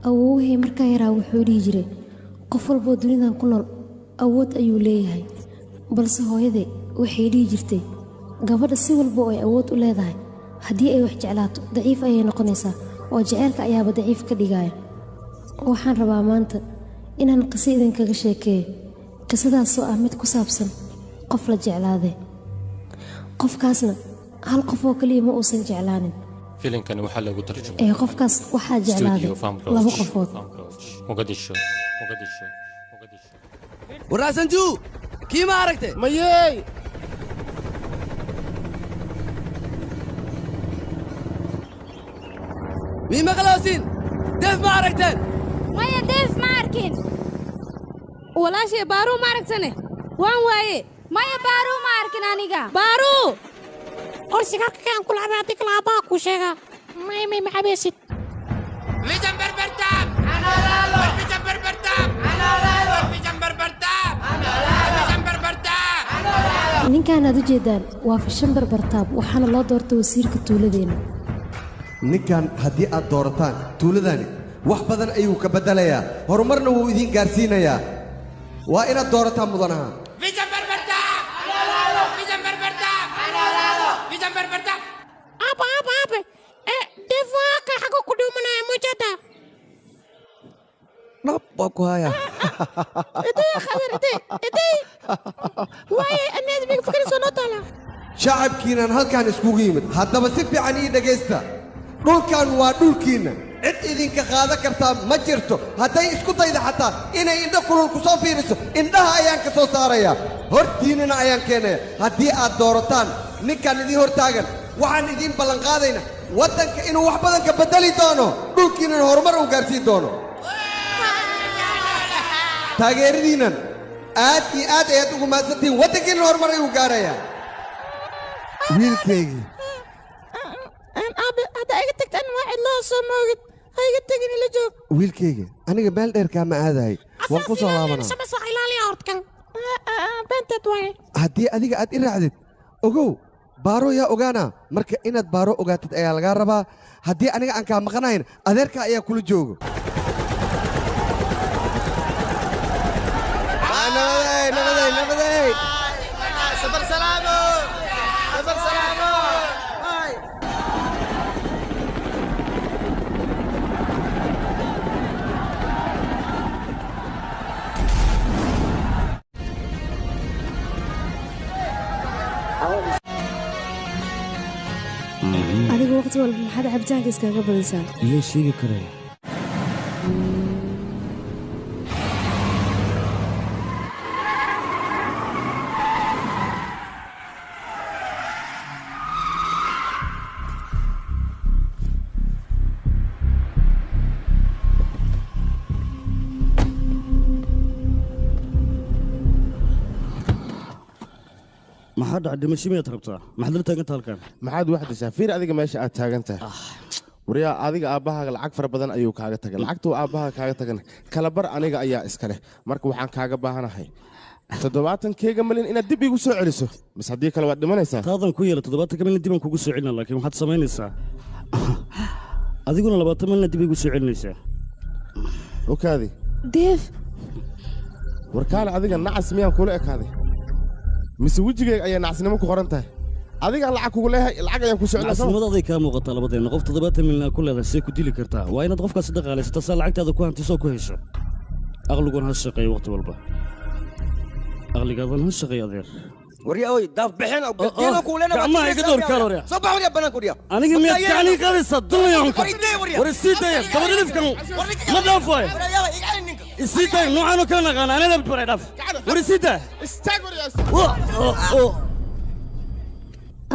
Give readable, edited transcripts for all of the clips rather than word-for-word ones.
awowgay markaa yaraa wuxuu dhihi jiray qof walboo dunidan ku nool awood ayuu leeyahay balse hooyaday waxay dhihi jirtay gabadha si walba oo ay awood u leedahay haddii ay wax jeclaato daciif ayay noqonaysaa oo jaceylka ayaaba daciif ka dhigaya waxaan rabaa maanta inaan qiso idinkaga sheekeeyo qisadaasoo ah mid ku saabsan qof la jeclaaday qofkaasna hal qof oo kaliya ma uusan jeclaanin filimkani waxaa lagu tarjumay qofkaas waxaa jeclaaday laba qofood muqdisho waraasanju kii ma aragtay mayey mii maqloosin deef ma aragteen maya deef ma arkin walaashay baaruu ma aragtane waan waaye maya baaruu ma arkin aniga baaruu orsigaarka kaan ku lacbay haddii kale aabbaha kuu sheegaa may maxabeesid ninkaan aad u jeedaan waa Fishan Barbartaab waxaana loo doortay wasiirka tuuladeena ninkan haddii aad doorataan tuuladani wax badan ayuu ka bedelayaa horumarna wuu idin gaarsiinayaa waa inaad doorataan mudanaha aabe deefaaka xaga ku dhuumanaya mujada dhab waa ku haya waaye anaad miga fikirayso noo taala shacabkiinan halkaan iskugu yimid haddaba si fiican ii dhegaysta dhulkan waa dhulkiinna cid idinka qaadan kartaa ma jirto hadday isku dayda xataa inay indho kulul ku soo fiiriso indhaha ayaan ka soo saarayaa hortiinnana ayaan keenaya haddii aad doorataan ninkan idiin hortaagan waxaan idiin ballanqaadaynaa waddanka inuu wax badan ka beddeli doono dhulkiinnana horumar uu gaarsiin doono taageeradiinnan aad iyo aad ayaad ugu mahadsantihiin waddankiinnana horumar ayuu gaarayaa wiilkaygii aabe hadda iga tagtaan waa cidloo soo moogid ha iga tegin ila joog wiilkayga aniga meel dheer kaama aadahay waan ku soo laabanaa soo ilaaliya hortkan beenteed waaye haddii adiga aad i raacdid ogow baaro yaa ogaana marka inaad baaro ogaatid ayaa lagaa rabaa haddii aniga aan kaa maqanayn adeerka ayaa kula joogo adigu waqti walba maxaad cabitaanka iskaga badaysaa iyo sheegi kareen maxaa dhacay dhimasho miyaad rabtaa maxaad la taagantaha halkan maxaad waxdashaa fiir adiga meesha aad taagan tahay waryaa adiga aabbahaaga lacag fara badan ayuu kaaga tagay lacagtuu aabbaha kaaga tagan kala bar aniga ayaa iska leh marka waxaan kaaga baahanahay 70 malyan inaad dib igu soo celiso bas haddii kale waad dhimanaysaa taadan ku yeela 70 malyan dib aan kugu soo celina laakiin waxaad samaynaysaa adiguna 20 malyan dib igu soo celinaysaa okaadi deef warkaale adiga nacas miyaan kula ekaaday mise wejigayga ayaa nacasnimo ku qoran tahay adiga lacag kugu leeyahay lacag ayaan ku socdaa nacasnimadaday kaa muuqataa labadeena qof 70 milyan ku leedahay see ku dili kartaa waa inaad qofkaasi dhaqaalaysataa saa lacagtaada ku hantisoo ku hesho aqliguna ha shaqeeyo waqti walba aqligaadan ha shaqeeyo adeer وريا أوي داف بحين أو بدينا كلنا ما يقدر كالوريا صباح وريا بنا كوريا أنا قمت يعني قاعد يصدقني يومك ورسيته يا تبغى نفكر ما دافعه السيته نوع أنا كنا أنا لا بتبغى داف ورسيته استغفر يا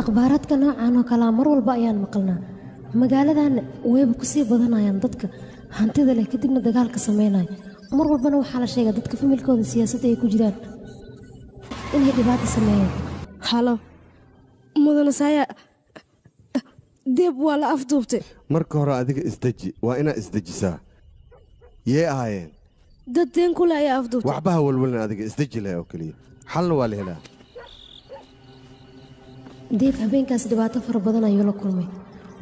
akhbaaradka noocan oo kala mar walba ayaan maqalnaa magaaladan weyba ku sii badanayaan dadka hantida leh kadibna dagaalka sameynaya mar walbana waxaa la sheegaa dadka familkooda siyaasadda ay ku jiraan inay dhibaato sameeyaan halo mudane saya deeb waa la afduubtay marka hore adiga isdeji waa inaad isdejisaa yee ahaayeen dad deen kule ayaa afduubtay waxbaha walwalna adiga isdeji leh oo keliya xalna waa la helaa deef habeenkaas dhibaato fara badan ayuu la kulmay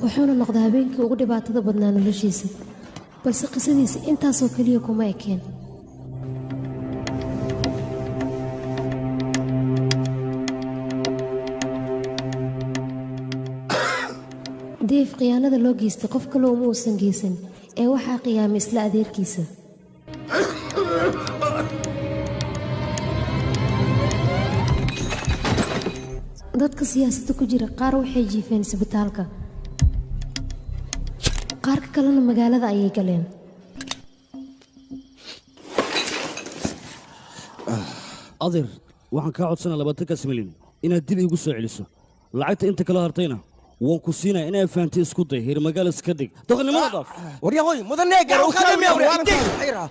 wuxuuna noqday habeenkii ugu dhibaatada badnaa noloshiisa balse qisadiisa intaasoo keliya kuma ekeen. deef khiyaanada loo geystay qof kale uma uusan geysan ee waxaa qiyaamay isla adeerkiisa. dadka siyaasadda ku jira qaar waxay jiifeen isbitaalka, qaarka kalena magaalada ayay galeen. adeer waxaan kaa codsanaa 20 milyan inaad dib iigu soo celiso lacagta inta kala hartayna waan ku siinaya inay fahanti isku day heer magaalo iska dhig doqonnimada dhaaf waryaa hoy mudan neegar oo khadamiya waryaa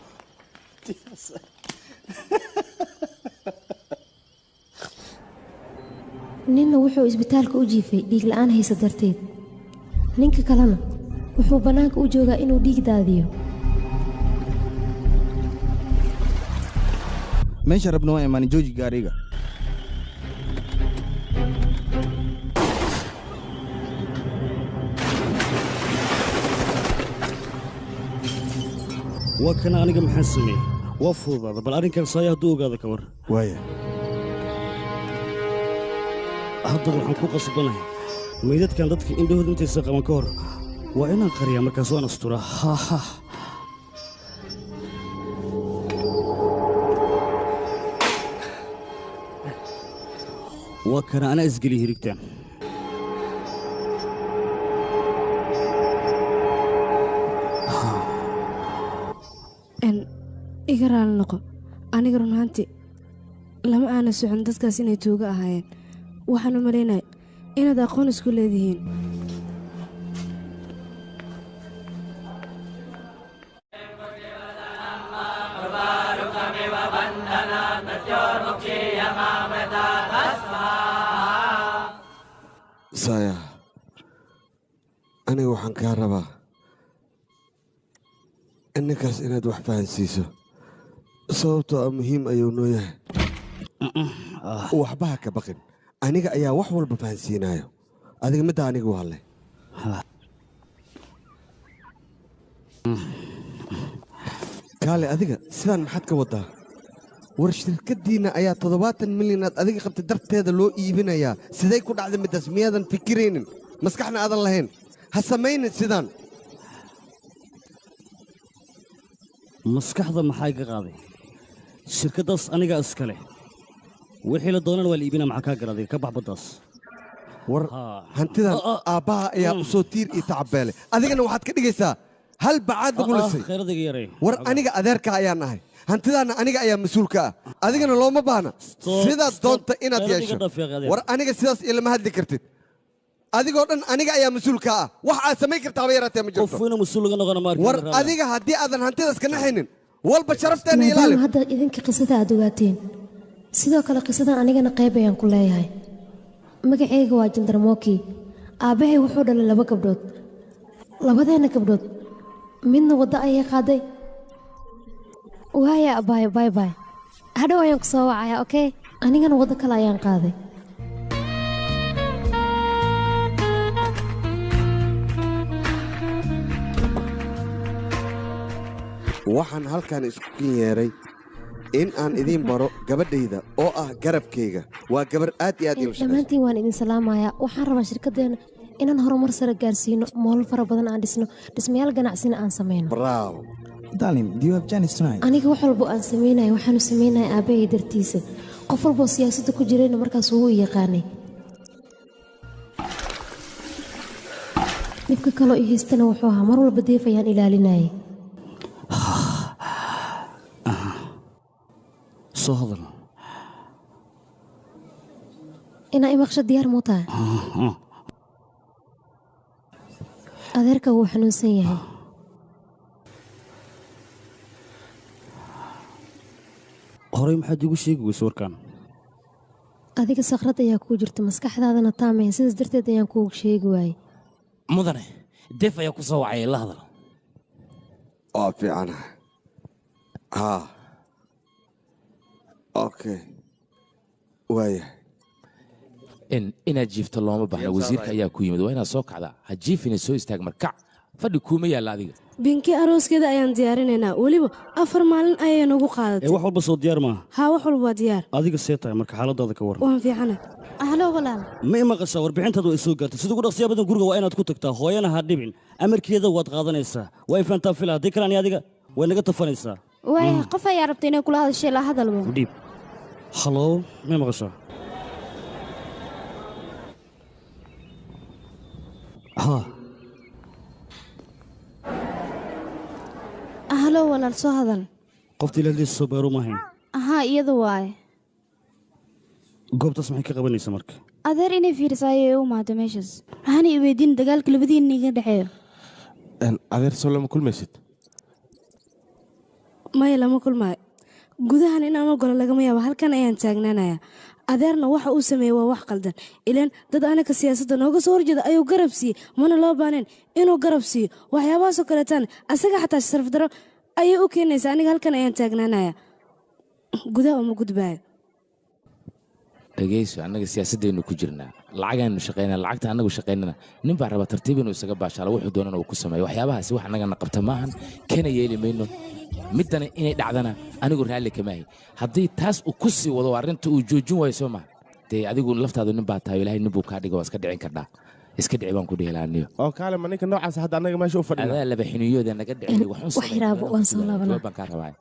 ninna wuxuu isbitaalka u jiifay dhiig la'aan haysa darteed, ninka kalena wuxuu bannaanka u joogaa inuu dhiig daadiyo. meesha rabna waa imaan jooji gaariga. waa kana aniga maxaan sameeyey waa fududaada bal arrinkan saaya hadduu ogaada ka war waaya haddaba waxaan ku qasbanahay meydadkan dadka indhahooda intaysa qaban ka hor waa inaan qariyaa markaas waan asturaa waa kana anaa isgeliya hirigtaan iga raali noqo aniga run ahaantii lama aana socon dadkaas inay tuuga ahaayeen. waxaan u malaynaya inaad aqoon isku leedihiin. saya aniga waxaan kaa rabaa ninkaas inaad wax fahansiiso sababtoo ah muhiim ayuu noo yahay. waxba ha ka baqin aniga ayaa wax walba fahansiinayo adiga midda aniga u hadlay. kaale adiga sidaan maxaad ka wadaa war shirkaddiinna ayaa 70 milyan aad adiga qabtay darteeda loo iibinayaa siday ku dhacday middaas miyaadan fikiraynin maskaxna aadan lahayn ha samaynin sidaan. maskaxda maxaa iga qaaday shirkaddaas anigaa iska leh wixii la doonana waa la iibinaa maxaa kaa garaday ka bax baddaas war hantidan aabbaha ayaa u soo tiir iyo tacabeelay adigana waxaad ka dhigaysaa hal bacaad lagu lisay khayradayga yarey war aniga adeerka ayaan nahay hantidaanna aniga ayaa mas-uulka ah adigana looma baahna sidaad doonta inaad yeesho war aniga sidaas ilama hadli kartid adigoo dhan aniga ayaa mas-uulka ah wax aad samayn kartaaba yaraatee ma jirto war adiga haddii aadan hantidaas ka naxaynin walba sharafteena ilaali. maadaama hadda idinka qisada aad ogaateen sidoo kale qisadan anigana qayb ayaan ku leeyahay. magacayga waa jandarmooki aabbahay wuxuu dhalay 2 gabdhood labadeena gabdhood midna waddo ayay qaaday. waaya abaayo bay bay hadhow ayaan ku soo wacayaa okey anigana waddo kale ayaan qaaday. waxaan halkan isku kin yeeray in aan idiin baro gabadhayda oo ah garabkayga waa gabar aad iyo aad dhammaantiin waan idin salaamayaa. waxaan rabaa shirkaddeena inaan horumar sare gaarsiino moolal fara badan aan dhisno dhismayaal ganacsina aan samayno. bravo darling do you have Janice tonight? aniga wax walbo aan samaynayo waxaanu samaynayaa aabbahay dartiisa qof walboo siyaasadda ku jirayna markaas ugu yaqaanay. dhibka kaloo i haystana wuxuu ahaa mar walba deef ayaan ilaalinayay. soo hadal inaa imaqsho diyaar muu tahay adeerka wuu xanuunsan yahay. horey maxaad igu sheegi weyse warkaan adiga sakhrad ayaa kuu jirta maskaxdaadana taamayn sidaas darteed ayaan kuugu sheegi waayey. mudane deef ayaa ku soo wacay la hadal waa fiicana haa okay waaya inaad jiifto looma baahna wasiirka ayaa ku yimid waa inaad soo kacdaa ha jiifina soo istaag markac fadhi kuuma yaalla adiga binki arooskeeda ayaan diyaarinaynaa weliba 4 maalin ayay nagu qaadatay wax walba soo diyaar maaha haa wax walba waa diyaar adiga see tahay marka xaaladaada ka waran waan fiicana ahlo walaal ma maqashaa warbixintaadu ay soo gaartay sidoo dhaqsiya badan guriga waa inaad ku tagtaa hooyana ha dhibin amarkeeda waad qaadanaysaa way faantaa fila hadii kale adiga way naga tafanaysaa way qof ayaa rabtay inay kula hadashay la hadalba dhiib hallo ma maqashaa ha ahlo walaal soo hadal qoftii la leeso soo baaru maahayn aha iyada waay goobtaas maxay ka qabanaysaa marka adeer inay fiirsaayo u maado meeshaas waxaan i weydiin dagaalka labadiina iga dhaxeeyo adeer soo lama kulmaysid maya lama kulmaayo gudahan inaan ogolo lagama yaabo halkan ayaan taagnaanayaa adeerna waxa uu sameeyey waa wax qaldan ilaan dad anaka siyaasadda nooga soo horjeeda ayuu garab siiyey mana loo baaneen inuu garab siiyo waxyaabahaasoo kaleetaan asaga xataa sharaf daro ayay u keenaysaa aniga halkan ayaan taagnaanayaa gudaha uma gudbaayo dhegayso annaga siyaasaddeenu ku jirnaa lacagaanu shaqaynaa lacagta annagu shaqaynana nin baa raba tartiib inuu isaga baashaalo wuxuu doonana uu ku sameeyo waxyaabahaasi wax annagana qabta maahan kana yeeli mayno middana inay dhacdana anigu raalli kamaahay haddii taas uu ku sii wado arrinta uu joojin waayo soo maha dee adigu laftaadu nin baa tahay ilaahay nin buu kaa dhiga waa iska dhicin kardhaa iska dhici baan ku dhihi laaniyo oo kaale ma ninka noocaas hadda annaga meesha u fadhina adaa laba xiniyooda naga dhicin wax yaraabo waan soo laabanaa baan kaa rabaa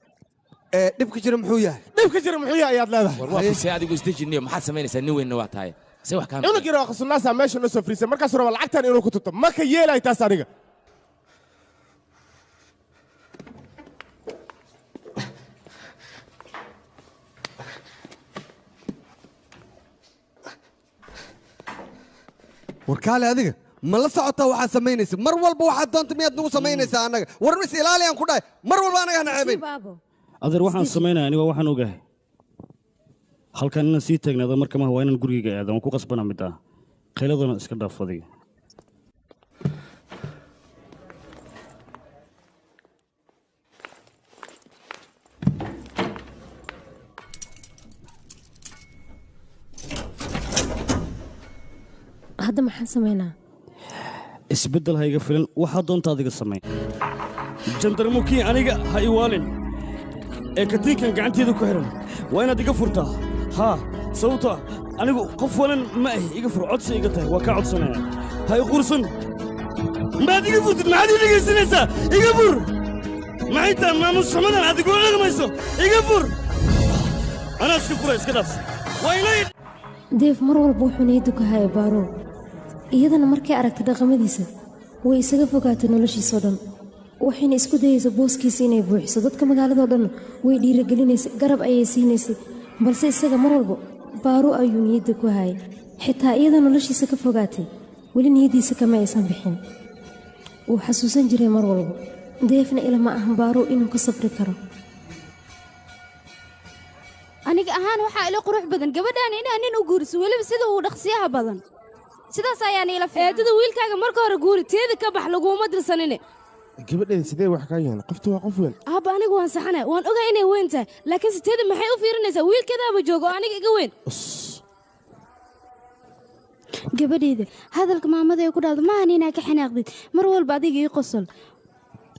dhibka jira muxuu yahay dhibka jira muxuu yahay ayaad leedahay war waa kusee adigu isdejiniyo maxaad samaynaysaa nin weynna waa tahay say wax kaan cunug yar oo khasunaasa meesha noo soo fariisay markaasuu raba lacagtan inuu ku tuto ma ka yeelay taas aniga warkaale adiga ma la socotaa waxaad samaynaysa mar walba waxaad doonta miyaad nagu samaynaysaa annaga war mis ilaali aan ku dhahay mar walba annaga hana ceebayn adeer waxaan samaynaya aniga waxaan ogahay halkan inaan sii taagnaado marka maha waa inaan gurigayga aado waan ku qasbana mid ah khayladana iska dhaaf adiga hadda maxaan samaynaa isbeddel ha iga filan waxaa doonta adiga samayn jandarmukii aniga ha iwaalin ee katiinkan gacanteeda ku xihan waa inaad iga furtaa haa sababtoo anigu qof walan ma ahi iga fur codsi iga tahay waa kaa codsanaya ha i quursan maad iga furtid maxaad ii dhegaysanaysaa iga fur maxay tahay maamus xumadan aad igula dhaqmayso iga fur anaa iska fura iska dhaaf waa inay deef mar walba wuxuu niyaddu ka haya baarow iyadana markay aragtay dhaqamadiisa way isaga fogaatay noloshiisoo dhan waxayna isku dayaysa booskiisa inay buuxiso dadka magaaladoo dhan way dhiiragelinaysay garab ayay siinaysay balse isaga mar walba baaro ayuu niyadda ku hayay xitaa iyada noloshiisa ka fogaatay weli niyaddiisa kama aysan bixin wuu xasuusan jiray mar walba deefna ilama ahan baaro inuu ka sabri karo aniga ahaan waxaa ila qurux badan gabadhaan inaa nin u guuriso weliba sida uu dhaqsiyaha badan sidaas ayaan ila eedada wiilkaaga marka hore guuri teeda ka bax laguma dirsanine gabadheeda sidee wax kaa yahan qoftu waa qof weyn aabba anigu waan saxanay waan ogaa inay weyn tahay laakiin siteeda maxay u fiirinaysaa wiilkeedaaba joogo oo aniga iga weyn gabadheeda hadalka maamada ay ku dhahdo maahan inaa ka xanaaqdid mar walba adiga ii qosol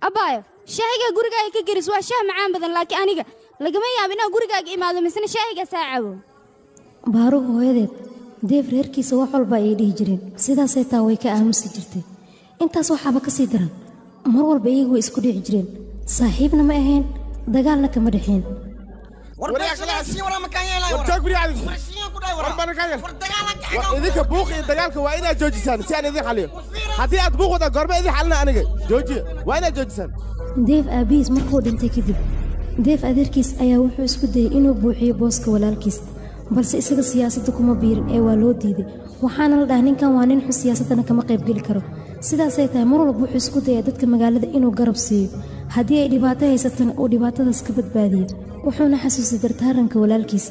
abbaayo shaahiga gurigaaga ka geris waa shaah macaan badan laakiin aniga lagama yaabo inaan gurigaaga imaado misna shaahiga saa cabo baaro hooyadeed deef reerkiisa wax walba ayay dhihi jireen sidaasay taa way ka aamusi jirtay intaas waxaaba ka sii daran mar walba iyagu way isku dhici jireen saaxiibna ma ahayn dagaalna kama dhexeen idinka buuq iyo dagaalka waa inaad joojisaan si aan idin xaliyo haddii aad buuq wada goorma idin xalina aniga joojiya waa inaad joojisaan deef aabbihiis markuu dhintay kadib deef adeerkiis ayaa wuxuu isku dayey inuu buuxiyo booska walaalkiis balse isaga siyaasadda kuma biirin ee waa loo diiday waxaana la dhahay ninkan waa nin xun siyaasaddana kama qaybgeli karo sidaasay tahay mar walba wuxuu isku dayaa dadka magaalada inuu garab siiyo haddii ay dhibaato haysatana uu dhibaatadaas ka badbaadiyo wuxuuna xasuusay dartaaranka walaalkiis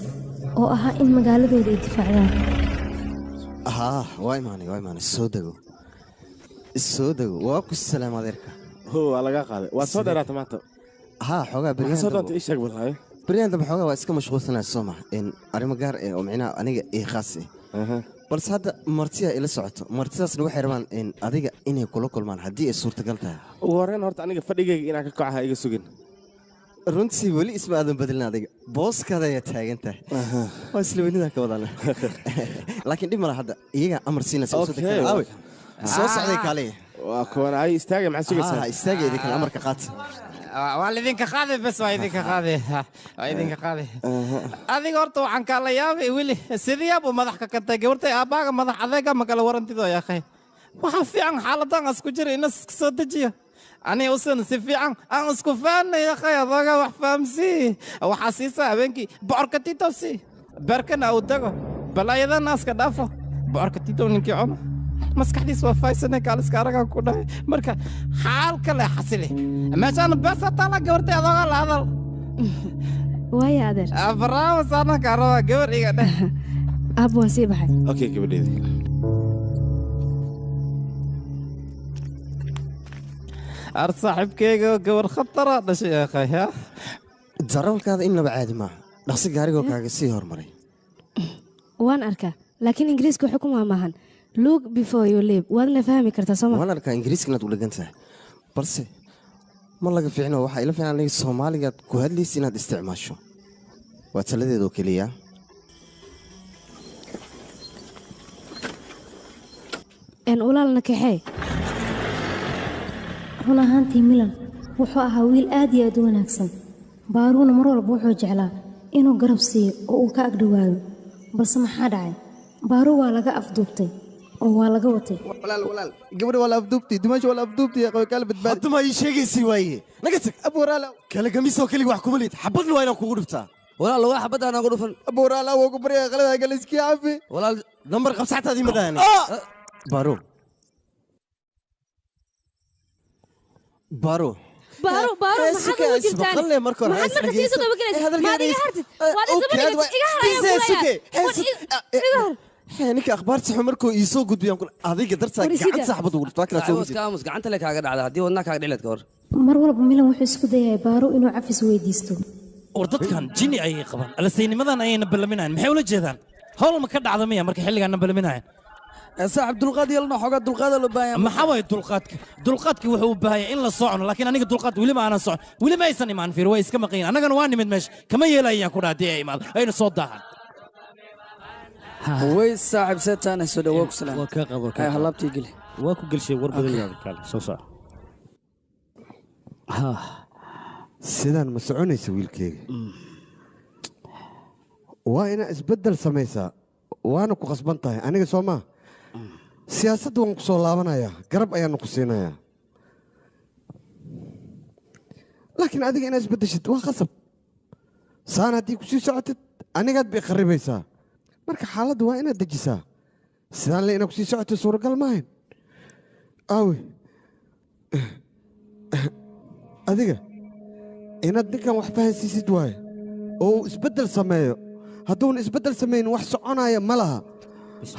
oo ahaa in magaaladooda ay difaacdaan waa imaanay soo dego waa ku salaam adeerka waa laga qaaday waa soo dheeraata maanta xoogaa beryahan dambe xoogaa waa iska mashquulsanaa soo ma arrimo gaar oo micnaha aniga ii khaas balse hadda martiya ila socoto martidaasna waxay rabaan in adiga inay kula kulmaan haddii ay suurtagal tahay wareen horta aniga fadhigayga inaan ka kacaha iga sugin runtii weli isma aadan bedelin adiga booskaada ayaa taagan tahay waa isla weynidaa ka wadaan laakiin dhib mala hadda iyagaa amar siinaysa soo socday kaaliya waa kuwan ay istaagay maxaa sugaysaa istaagay idinkan amarka qaata waa idinka qaaday bas waa idinka qaaday waa idinka qaaday adiga horta waxaan kaala yaabay weli sidii buu madax ka kantay gabartay aabbaaga madax adeega ma kala warantidoo yaakhay waxaa fiican xaaladan isku jira ina iska soo dejiyo aniga usan si fiican aan isku faanay yaakhay adooga wax fahamsii waxaa siisaa habeenkii bocorka titowsi beerkana uu tago balaayadana iska dhaafo bocorka titow ninkii cuno maskaxdiis waa faysanay kaaliska aragaan ku dhahay marka xaal kale xasili meeshaan beesa taala gabartay adooga la hadal waaya adeer bravo saana kaaraba gabar iga dheh aab waan sii baxay okay gabadheedi ar saaxiibkeyga gabar khatara dhashay akhay ha darawalkaada innaba caadi maaha dhaqsi gaarigoo kaaga sii hormaray waan arkaa laakiin ingiriiska wuxuu ku maamaahan look before you leave waadna fahmi kartaa sooma waan arkaa ingiriiska inaad u dhagan tahay balse ma laga fiicno waxaa ila fiican aniga soomaaligaad ku hadlaysa inaad isticmaasho waa taladeedoo keliya ulaalna kaxee run ahaantii milan wuxuu ahaa wiil aad iyo aad u wanaagsan baaruuna mar walba wuxuu jeclaa inuu garab siiyo oo uu ka agdhowaado balse maxaa dhacay baaru waa laga afduubtay oo waa laga watay walaal gabadha waa la afduubtay dumaasha waa la afduubtay aqoon kala badbaadi hadda ma ii sheegaysi waaye naga tag abu walaal kala gamiisoo kaliya wax kuma liid xabadna waa inaan kugu dhuftaa walaal waa xabadda aan ugu dhufan abu walaal waa ku bariya qalada galiski caafi walaal nambar qabsaxtaadii madaani baaru baaru maxaad ugu jirtaan maxaad marka sii soo dabagalaysa maad iga hartid waad iga haraya ninka akhbaarta xun markuu ii soo gudbiyaan adiga dartaa gacan saxbad ugu dhuftaa kala soo kaamus gacanta le kaaga dhacda haddii wadnaa kaaga dhileed ka hor mar walba milan wuxuu isku dayahay baaru inuu cafis weydiisto war dadkan jini ayay qabaan alasaynimadan ayayna ballaminayan maxay ula jeedaan hawl ma ka dhacda miya marka xilligaana ballaminayan saaxib dulqaad yeelno xogaa dulqaada loo baahan maxaa waay dulqaadka wuxuu u baahaya in la socono laakiin aniga dulqaad weli ma aanan socon weli ma aysan imaan fiir way iska maqayin annagana waa nimid meesha kama yeelayaan ku dhaadii ay imaado ayna soo daahan way saaxib seetaan soo dhawow salaam waa ka qabo ay halabtii geli waa ku galshay war badan yahay kale soo saar sidaan ma soconaysa wiilkeyga waa inaa isbeddel samaysaa waana ku khasban tahay aniga soo maa siyaasadda waan ku soo laabanayaa garab ayaanu ku siinayaa laakiin adiga inaad isbeddeshid waa khasab saan haddii ku sii socotid anigaad bay kharibaysaa marka xaaladda waa inaad dejisaa sidaan le inaad ku sii socotid suuragal maahayn aawe adiga inaad ninkan wax fahansiisid waaye oo uu isbeddel sameeyo hadduuna isbeddel samaynin wax soconaya ma laha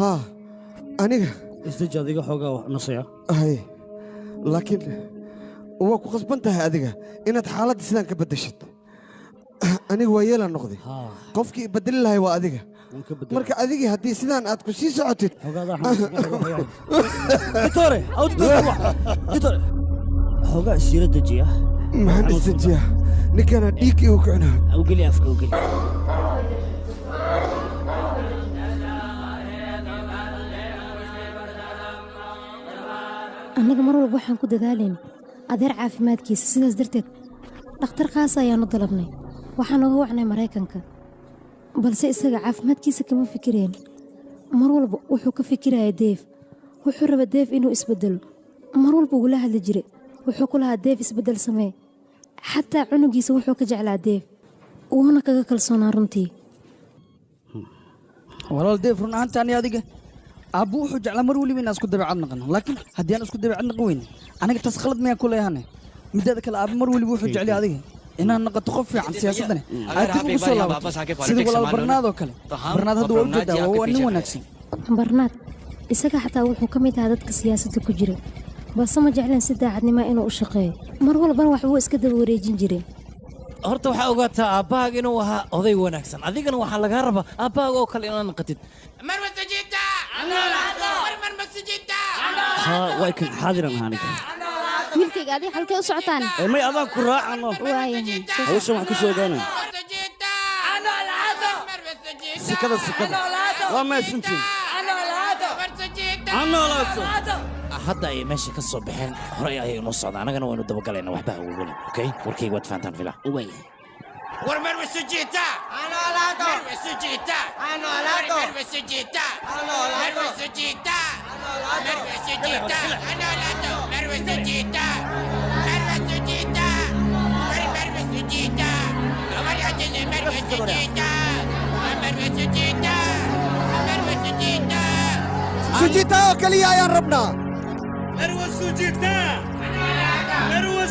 haa aniga isdeji adiga xoogaa nasaya hay laakiin waa ku khasban tahay adiga inaad xaaladda sidaan ka beddeshid aniga waa yeelaan noqday qofkii bedeli lahay waa adiga marka adigii haddii sidaan aad ku sii socotid xoogaa isjira dejiya maxaan isdejiyaa ninkana dhiiggii uu kicnaa awgeli afka awgeli annaga mar walba waxaan ku dadaalayn adeer caafimaadkiisa sidaas darteed dhakhtar khaas ayaanu dalabnay waxaan uga wacnay maraykanka balse isaga caafimaadkiisa kama fikireen mar walba wuxuu ka fikiraya deef wuxuu raba deef inuu isbeddelo mar walba ugula hadli jiray wuxuu ku lahaa deef isbeddel samee xataa cunugiisa wuxuu ka jeclaa deef wuuna kaga kalsoonaa runtii walaal deef run ahaantaani adiga aabbu wuxuu jeclaa mar weliba inaan isku dabeecad naqano laakiin haddii aan isku dabeecad naqan weyne aniga taas khalad miyaan ku leeyahane mideeda kale aabbu mar weliba wuxuu jeclay adiga inaan naqato qof fiican siyaasaddani aad dib ugu soo laabato sida walaal barnaad oo kale barnaad hadda waa u jeedaa waa nin wanaagsan barnaad isaga xataa wuxuu ka mid ahaa dadka siyaasadda ku jira balse ma jecleen si daacadnimo inuu u shaqeeyo mar walbana waxbuu iska daba wareejin jiray horta waxaa ogaataa aabbahaaga inuu ahaa oday wanaagsan adigana waxaa lagaa rabaa aabbahaaga oo kale inaad naqatid marwa sajita ها وايكن حاضرا هانيك wiilkayga adii halkee u socotaan may adaan ku raacano waayahay hawshan wax ku soo gaana sikada waa meeshantiin hadda ay meesha ka soo baxeen horey ayay noo socdaan annagana waynu dabagalaynaa waxba ha welwelin okay warkayga waad fahantaan fila war marwe sujita marwe sujita marwe sujita marwe sujita marwe sujita marwe sujita marwe sujita marwe sujita amar yaje marwe sujita marwe sujita marwe sujita sujita oo kaliya ayaan rabnaa marwe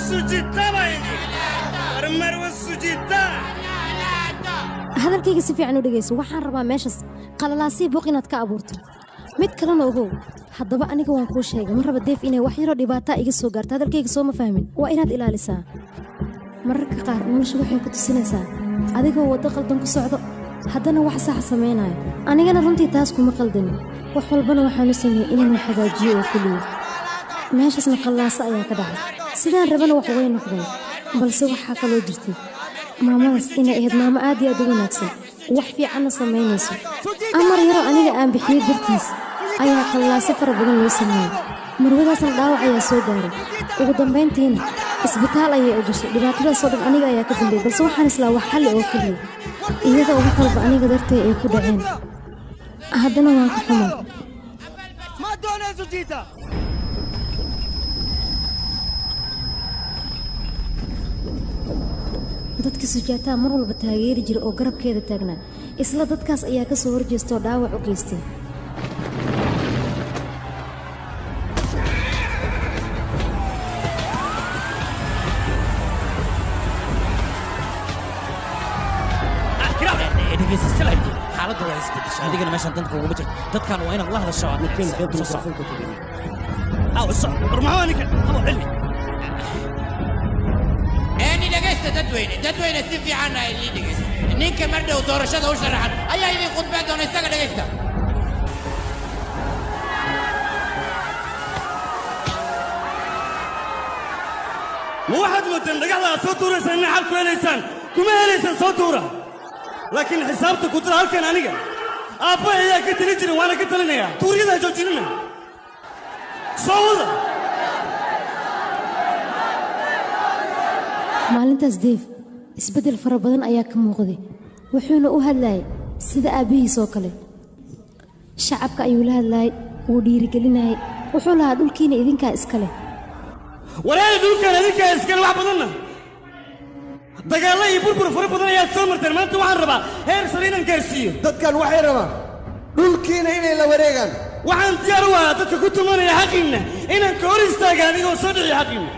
sujita bayni marwe sujita hadalkayga si fiican u dhegayso waxaan rabaa meeshaas qalalaasii buuq inaad ka abuurto mid kalena ogow haddaba aniga waan kuu sheegay ma raba deef inay wax yaroo dhibaataa iga soo gaarto hadalkayga soo ma fahmin waa inaad ilaalisaa mararka qaar nolosha waxay ku tusinaysaa adigoo waddo qaldan ku socdo haddana wax sax samaynayo anigana runtii taas kuma qaldanin wax walbana waxaanu sameeyey inaan wax hagaajiyo oo keliya meeshaasna qallaaso ayaa ka dhacay sidaan rabana wax way noqdeen balse waxaa kaloo jirtay maamadaas inay ahayd maamo aad iyo aad u wanaagsan wax fiicanna samaynayso amar yaro aniga aan bixiyey dartiis ayaa qallaaso fara badan loo sameeyey marwadaasna dhaawac ayaa soo gaaray ugu dambayntiina isbitaal ayay u gashay dhibaatadaasoo dhan aniga ayaa ka dambeeyey balse waxaan islaa wax xalli oo keliya iyada ugu qalba aniga dartay ay ku dhaceen haddana waan ka xumaa dadka sujaataa mar walba taageeri jira oo garabkeeda taagnaa isla dadkaas ayaa ka soo horjeestoo dhaawac u geystay xaaladda waa isbedesha adigana meeshaan danka uguma jirto dadkan waa inaad la hadasho أني لقيت تدوين سيفي عنا اللي لقيت نينك مرده ودورشده وشرحت أيها إذا خطبة دون يستقل لقيت مو واحد متن دقيقة صوت دورة سنة حال كويليسان كم هليسان صوت دورة لكن حسابتك كنت هالكن أنيقا أبا إياه كنت نجري وأنا كنت لنيا توري ذا جوجيننا صودا maalintaas deef isbeddel fara badan ayaa ka muuqday wuxuuna u hadlayay sida aabbihiis oo kale shacabka ayuu la hadlayay wuu dhiirigelinayay wuxuu lahaa dhulkiina idinkaa iska leh walaal dhulkan idinkaa iska leh wax badanna dagaallo iyo burbur fara badan ayaad soo marteen maanta waxaan rabaa heer sare inaan gaarsiiyo dadkan waxay rabaan dhulkiina inay la wareegaan waxaan diyaar u ahaa dadka ku tumanaya xaqiinna inaan ka hor istaaga adigoo soo dhiciyo xaqiinna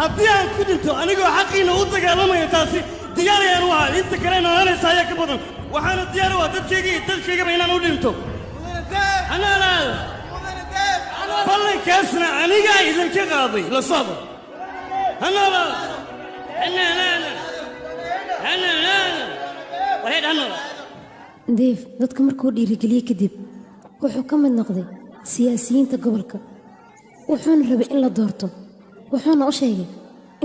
haddii aan ku dhinto anigoo xaqiinna u dagaalamayo taasi diyaar ayaan u ahaa inta kale noolanaysa ayaa ka badan waxaana diyaar u ahaa dadkayga iyo dalkaygaba inaan u dhinto anaalaada ballankaasna anigaa idinka qaaday la socda anaalaada deef dadka markuu dhiirigeliye kadib wuxuu ka mid noqday siyaasiyiinta gobolka wuxuuna rabay in la doorto wuxuuna u sheegay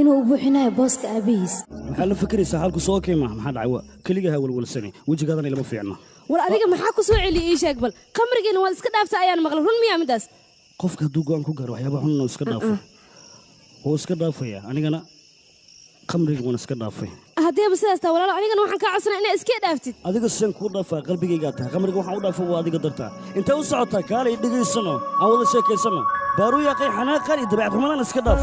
inuu u buuxinayo booska aabbihiis maxaa la fikiraysaa xaalku soo kayma maxaa dhacay keligaha walwalsani wejigaadana ilama fiicna war adiga maxaa ku soo celiyey ii sheeg bal khamrigiina waad iska dhaafta ayaan maqlay run miyaa midaas qofka hadduu go'aan ku gaaro waxyaaba xunna iska dhaafo wuu iska dhaafaya anigana khamriga waan iska dhaafay haddiiba sidaas taa walaalo anigana waxaan kaa codsanaa inaad iska dhaaftid adiga sidan kuu dhaafaa qalbigaygaa tahay khamriga waxaan u dhaafa waa adiga dartaa intay u socotaa kaalay dhegaysano aan wada sheekaysano baaruu yaaqay xanaaqan iyo dabeecad xumadan iska dhaaf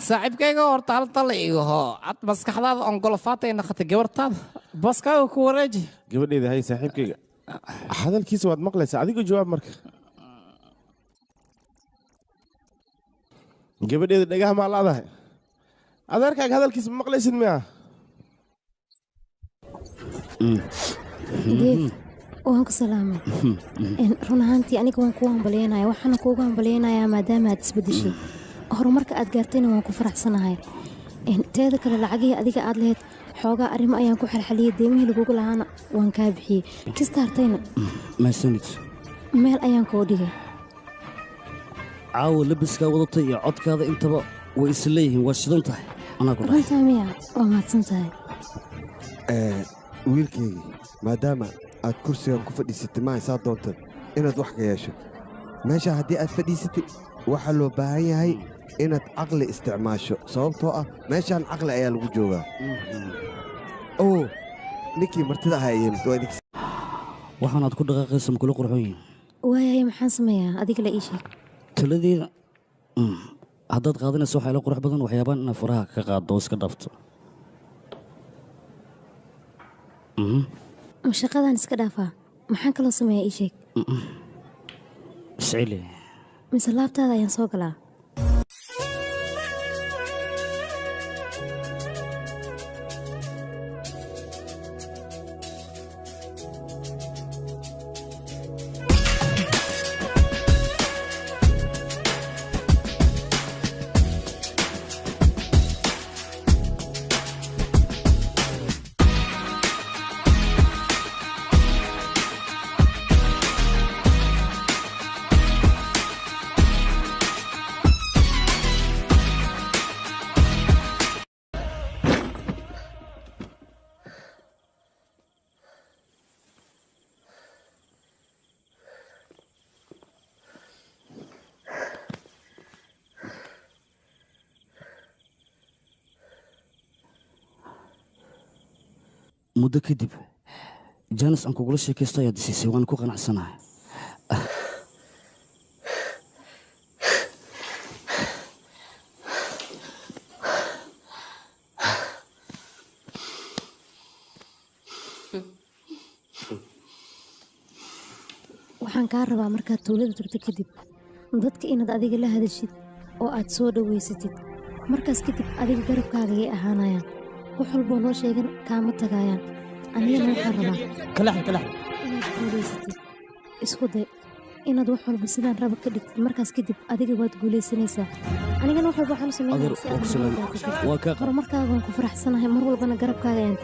saaxiibkayga horta hal tala iga hoo cad maskaxdaada on golofaatay naqatay gabartaada booskaaga ku wareeji gabadheeda hay saaxiibkayga hadalkiisa waad maqlaysaa adiga jawaab marka gabadheeda dhagaha maa laadahay adeerkaaga hadalkiisa ma maqlaysid miyaa deef waan ku salaamay run ahaantii aniga waan kuu hambalyeynaya waxaana kuugu hambalyeynayaa maadaama aad isbeddeshay horumarka aad gaartayna waan ku faraxsanahay teeda kale lacagihii adiga aad lahayd xoogaa arrimo ayaan ku xalxaliyey deemihii lagugu lahaana waan kaa bixiyey kasta hartayna mahadsanid meel ayaan koo dhigay caawa labiskaa wadatay iyo codkaada intaba way is leeyihiin waa shidan tahay anaa ku dhahay runtaa miya waa mahadsan tahay wiilkaygii maadaama aad kursigan ku fadhiisatay ma haysaa doonta inaad wax ka yeesho meesha haddii aad fadhiisatay waxaa loo baahan yahay inaad caqli isticmaasho sababtoo ah meeshaan caqli ayaa lagu joogaa ninkii martida ahaa yimid waxaanaad ku dhaqaaqaysa makula qurxoon yihin waayay maxaan sameeyaa adiga la ii sheeg taladeeda haddaad qaadanayso waxaa ila qurux badan waxyaabaan inaad faraha ka qaaddo oo iska dhaafto ma shaqadan iska dhaafaa maxaan kaloo sameeyaa ii sheeg iscili mise laabtaada ayaan soo galaa muddo kadib jaanis aan kugula sheekaysto ayaad isiisay waan ku qanacsanahay waxaan kaa rabaa markaad tuulada tagto kadib dadka inaad adiga la hadashid oo aad soo dhowaysatid markaas kadib adiga garabkaaga yay ahaanayaan wax walboo loo sheegan kaama tagaayaan anigana waxaan rabaa inaad guulaysatid isku day inaad wax walba sidaan raba ka dhigtid markaas kadib adiga waad guulaysanaysaa anigana wax walba waxaan u sameynaya si aad horumarkaaga waan ku faraxsanahay mar walbana garabkaaga ayaan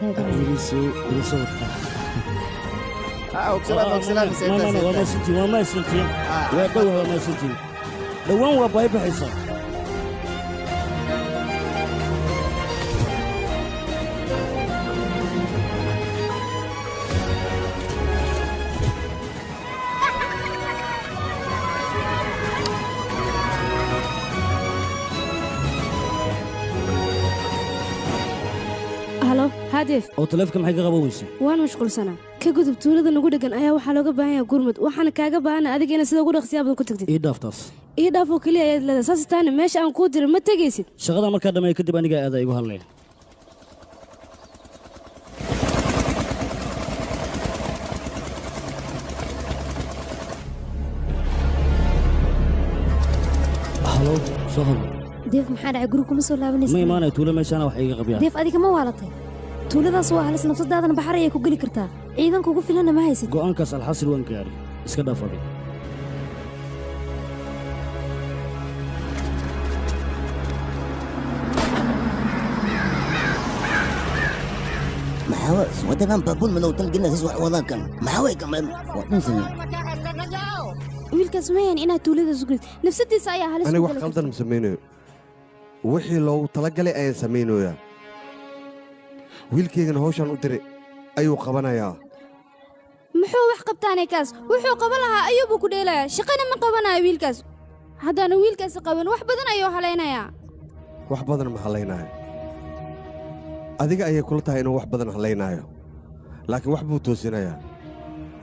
dhowaan waa baahibaxaysaa oo taleefka maxay ka qaban weysa waan mashquulsanaa ka gudub tuulada nagu dhegan ayaa waxaa looga baahan yahay gurmud waxaana kaaga baahana adiga inaad sida ugu dhaqsiyaa badan ku tagtid ii dhaaftaas ii dhaafoo keliya ayaad leedahay saas taana meesha aan kuu dirin ma tegaysid shaqada markaa dhammeeyo kadib anigaa aadaa igu hadlaya halo soo hadlo deef maxaa dhacay guriga kuma soo laabanaysa ma imaanaya tuulo meeshaana wax iiga qabyaa deef adiga ma waalatay tuuladaas waa halis nafsadaadana baxar ayay ku geli kartaa ciidanka ugu filanna ma haysid go'aankaas alxasil waan gaari iska dhaaf adiga maxaa wadadan baabuul madow talgina sis wax wadan kan maxaa way kamaan wadinsan wiilkaas mayan inaad tuulada sugrid nafsadiisa ayaa halis aniga wax qaldan ma samaynayo wixii loogu talagalay ayaan samaynayaa wiilkaygana hawshaan u diray ayuu qabanayaa muxuu wax qabtaanay kaas wuxuu qaban lahaa ayuubuu ku dheelayaa shaqana ma qabanayo wiilkaas haddaanu wiilkaasi qaban wax badan ayuu halaynayaa wax badan ma halaynaayo adiga ayay kula tahay inuu wax badan halaynaayo laakiin wax buu toosinayaa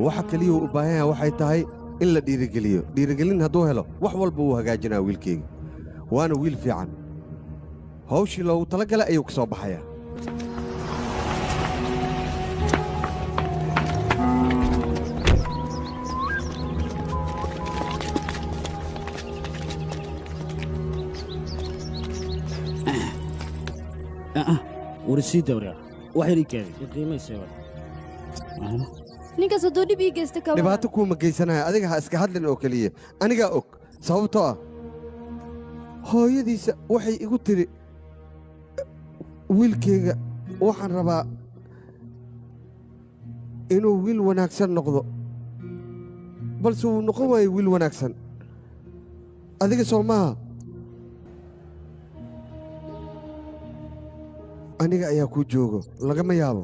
waxa keliya uu u baahan yahay waxay tahay in la dhiirigeliyo dhiirigelin hadduu helo wax walba wuu hagaajinaa wiilkayga waana wiil fiican hawshii loogu talagalay ayuu ka soo baxayaa ورسيد دوري واحد يكاد قيمة يسوي ninkaas hadduu dhib ii geysta ka dhibaato kuuma geysanayo adiga ha iska hadlin oo keliya anigaa og sababtoo ah hooyadiisa waxay igu tiri wiilkayga waxaan rabaa inuu wiil wanaagsan noqdo balse wuu noqon waayo wiil wanaagsan adiga soo maaha aniga ayaa kuu joogo lagama yaabo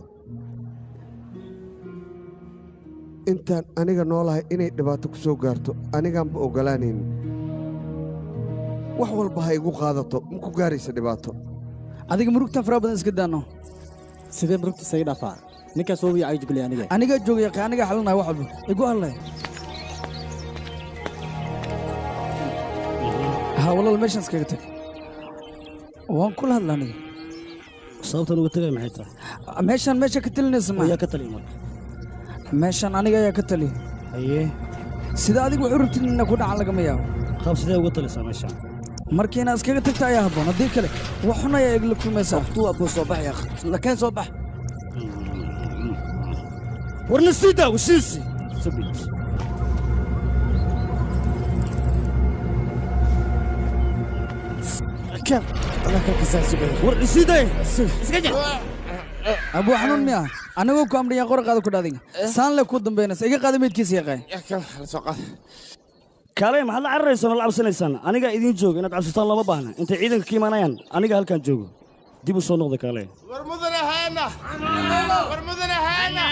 intaan aniga noolahay inay dhibaato ku soo gaarto anigaanba oggolaanaynin wax walba ha igu qaadato ma ku gaaraysa dhibaato adiga murugtan faraha badan iska daano sidee murugta isaga dhaafaa ninkaas oo wiya cayjugulay anigaa joogaya anigaa xalinaya wax walba igu hadlay ha walaal meeshaan iskaga tag waan kula hadla aniga sababtan uga tagay maxay tahay meeshaan meesha ka talinaysa ma ayaa ka taliya marka meeshaan aniga ayaa ka taliya haye sida adigu wuxuu rabtid inna ku dhacan lagama yaabo qaab sidee uga talisaa meeshaan markii inaad iskaga tagta ayaa habboon haddii kale wax xun ayaa igla kulmaysaa waqtu waa kuu soo baxaya lakeen soo bax warna sii daa washiisi sabit كم الله كسر سبعة ورسيدي اسكجل أبو حنون ميا أنا هو كم ريان قرق هذا كذا دين سان له كود بيننا سيجي قادم يتكيس يا قاي يا كم سوق كلام هلا عرّيس ولا لعب سنة أنا قاعد يدين جوج أنا تعرف سلطان الله ما بهنا أنت عيدك كي ما نيان أنا قاعد كان جوج دي بصون نقطة كلام ورمضنا هنا ورمضنا هنا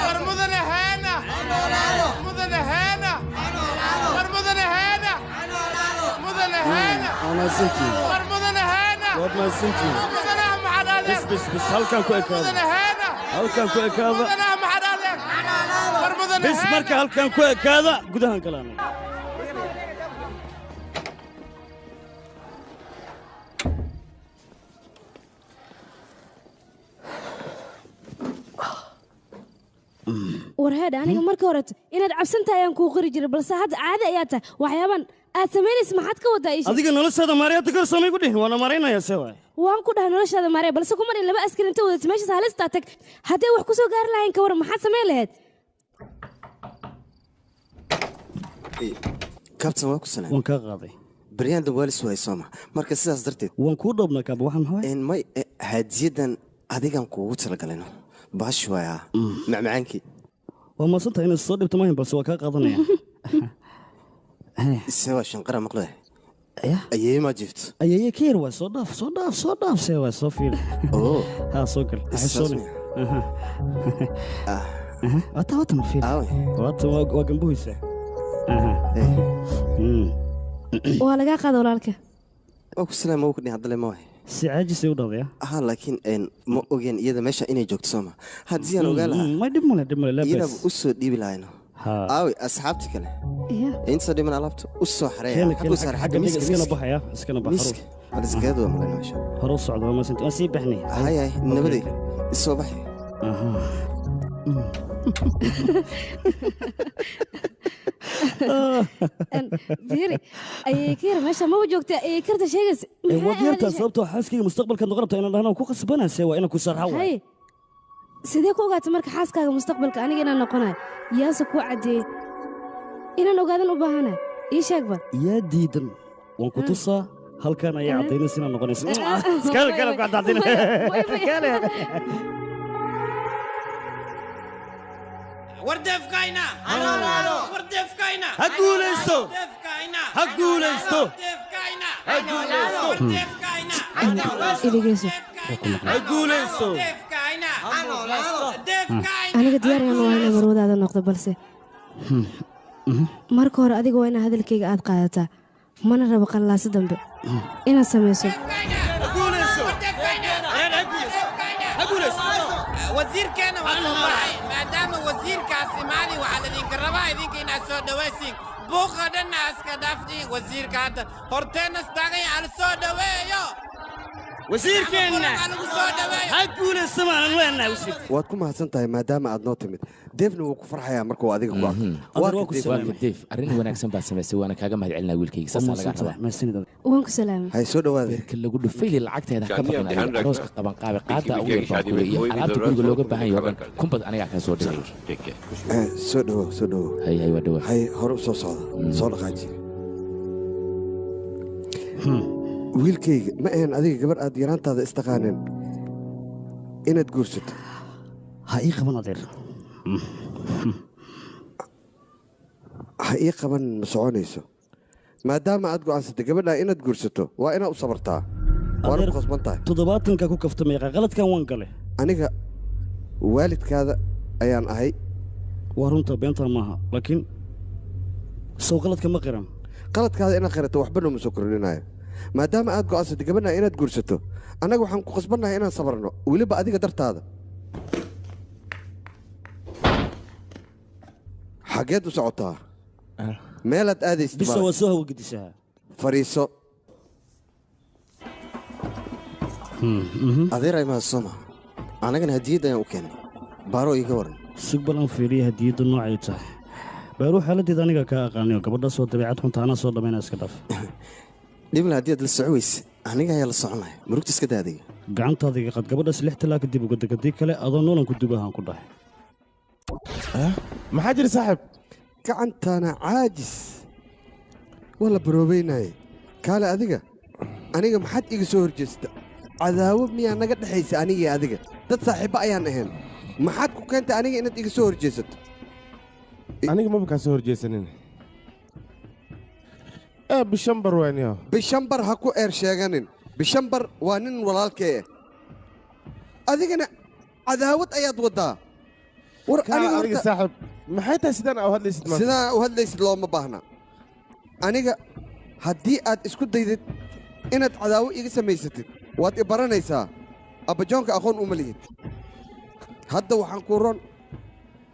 ورمضنا هنا ورمضنا هنا ورمضنا هنا ورمضنا هنا أنا سنتي ورمضنا هنا ورمضنا سنتي ورمضنا مع هذا بس هل كان كويك هذا ورمضنا هنا هل كان كويك هذا ورمضنا مع هذا ورمضنا بس مركا هل كان كويك هذا قدها كلامي warheedha aniga marka horeto inaad cabsantahay ayaan kuu qori jiray balse hadda caadi ayaa tahay waxyaaban aad samaynaysa maxaad ka wadaa iisha adiga noloshaada maariyada kor samay ku dhihin waana maaraynaya see waay waan ku dhahay noloshaada maariya balse ku marin laba askari inta wadatay meeshaas halistaa tag hadday wax ku soo gaari lahayn ka waran maxaad samayn lahayd kabtan waa ku sanaa waan kaa qaaday baryaan dawaalis waay sooma marka sidaas darteed waan kuu dhoobnaa kaaba waxaan haway may hadiyadan adigan kuugu talagalino baash waaya macmacaankii waa maasanta inaad soo dhibto maahin balse waa kaa qaadanaya ise waa shanqara maqleh ayay ma jiifto ayay ka yar waa soo dhaaf see waa soo fiil haa soo gal xishooni wata fiil waa gambuhaysa waa lagaa qaada walaalka waa ku salaam waa ku dhihin haddale ma wahay si caajisay u dhawdaya aha laakiin ma ogeen iyada meesha inay joogto sooma haddii aan ogaa lahaa ma dhib male iyadaba u soo dhiibi lahayno aawi asxaabta kale inta dhiman alaabta u soo xareeya iskana baxaya iskana bax aliskeedu waa malay meesha hore u socdo ma sinta sii baxnay hay nabadey isoo baxay fiiri ayay ka yar meesha ma joogtaa ayay karta sheegaysa waad yartaa sababtoo xaaskayga mustaqbalkaad noqon rabtaa inaan dhahno ku khasbanayse waa inaan ku sharxa waay sidee ku ogaatay marka xaaskaaga mustaqbalka aniga inaan noqonayo yaase kuu caddeeyey inaan ogaadan u baahanahay ii sheeg bal yaa diidan waan ku tusaa halkan ayay caddaynaysa inaan noqonayso وردفكاينا وردفكاينا هقوليستو هقوليستو هقوليستو aniga diyaar ayaan waa inaan marwadaada noqdo balse marka hore adiga waa inaa hadalkayga aad qaadataa mana rabo qallaasi dambe inaad samayso wasiirkeena waa soo baxay maadaama wasiirkaasi maalin waxaa ladinka rabaa idinka inaad soo dhawaysiin buuqa dhanna iska dhaaftiin wasiirka hadda horteenna istaagay aan soo dhaweeyo wasiirkeenna ha guulaysamaan leenahay wasiir waad ku mahadsan tahay maadaama aad noo timid deefna wuu ku farxayaa markuu adiga ku arko deef arrin wanaagsan baad samaysay waana kaaga mahad celinaa wiilkayga saasaa laga rabaa waan ku salaamay hay soo dhawaada beerka lagu dhufayli lacagteeda ka baqan adiga arooska qaban qaabe qaada ugu yar baan kule iyo alaabta guriga looga baahan yahay oo dhan kumbad anigaa kaa soo dhigay soo dhawo hay waa dhawa hay hore u soo socda soo dhaqaaji wiilkayga ma ahan adiga gabar aad yaraantaada istaqaaneen inaad guursato ha ii qaban adeer ha ii qaban ma soconayso maadaama aad go'aansatay gabadhaa inaad guursato waa inaad u sabartaa waana ku khasban tahay 70 ku kaftamay qaladkan waan gale aniga waalidkaada ayaan ahay waa runta beenta maaha laakiin soo qaladka ma qiran qaladkaada inaad qirato waxba nooma soo kordhinayo maadaama aad go'aansatay gabadhaa inaad guursato annaga waxaan ku khasbannahay inaan sabarno weliba adiga dartaada xageed u socotaa meelaad aadaysid bisa waa soo hawgedisaa fariiso adeeray maasoma anagana hadiyad ayaan u keenay baaro iiga waran sug balan fiiriya hadiyadda noocay tahay baaro xaaladeeda aniga kaa aqaanayo gabadha soo dabeecad xunta anaa soo dhammayna iska dhaaf dhibla haddii aad la soco weyse aniga ayaa la soconaya murugta iska daadaya gacantaadiga qad gabadhaas 6 talaa kadib uga dagadii kale adoo noolan ku dubahaan ku dhahay maxaa jira saaxiib gacantana caajis waa la baroobaynaye kaale adiga aniga maxaad iga soo horjeesta cadaawo miyaa naga dhexaysa anigii adiga dad saaxiibba ayaan ahayn maxaad ku keentay aniga inaad iga soo horjeesato aniga maba kaa soo horjeesanin bishambar weyniyo bishambar ha ku eer sheeganin bishambar waa nin walaalkee adigana cadaawad ayaad waddaa war aniga saaxiib maxay tahay sidaan u hadlaysid maanta sidaan u hadlaysid looma baahna aniga haddii aad isku daydid inaad cadaawo iga samaysatid waad i baranaysaa abbajoonka aqoon uma lihid hadda waxaan kuu ron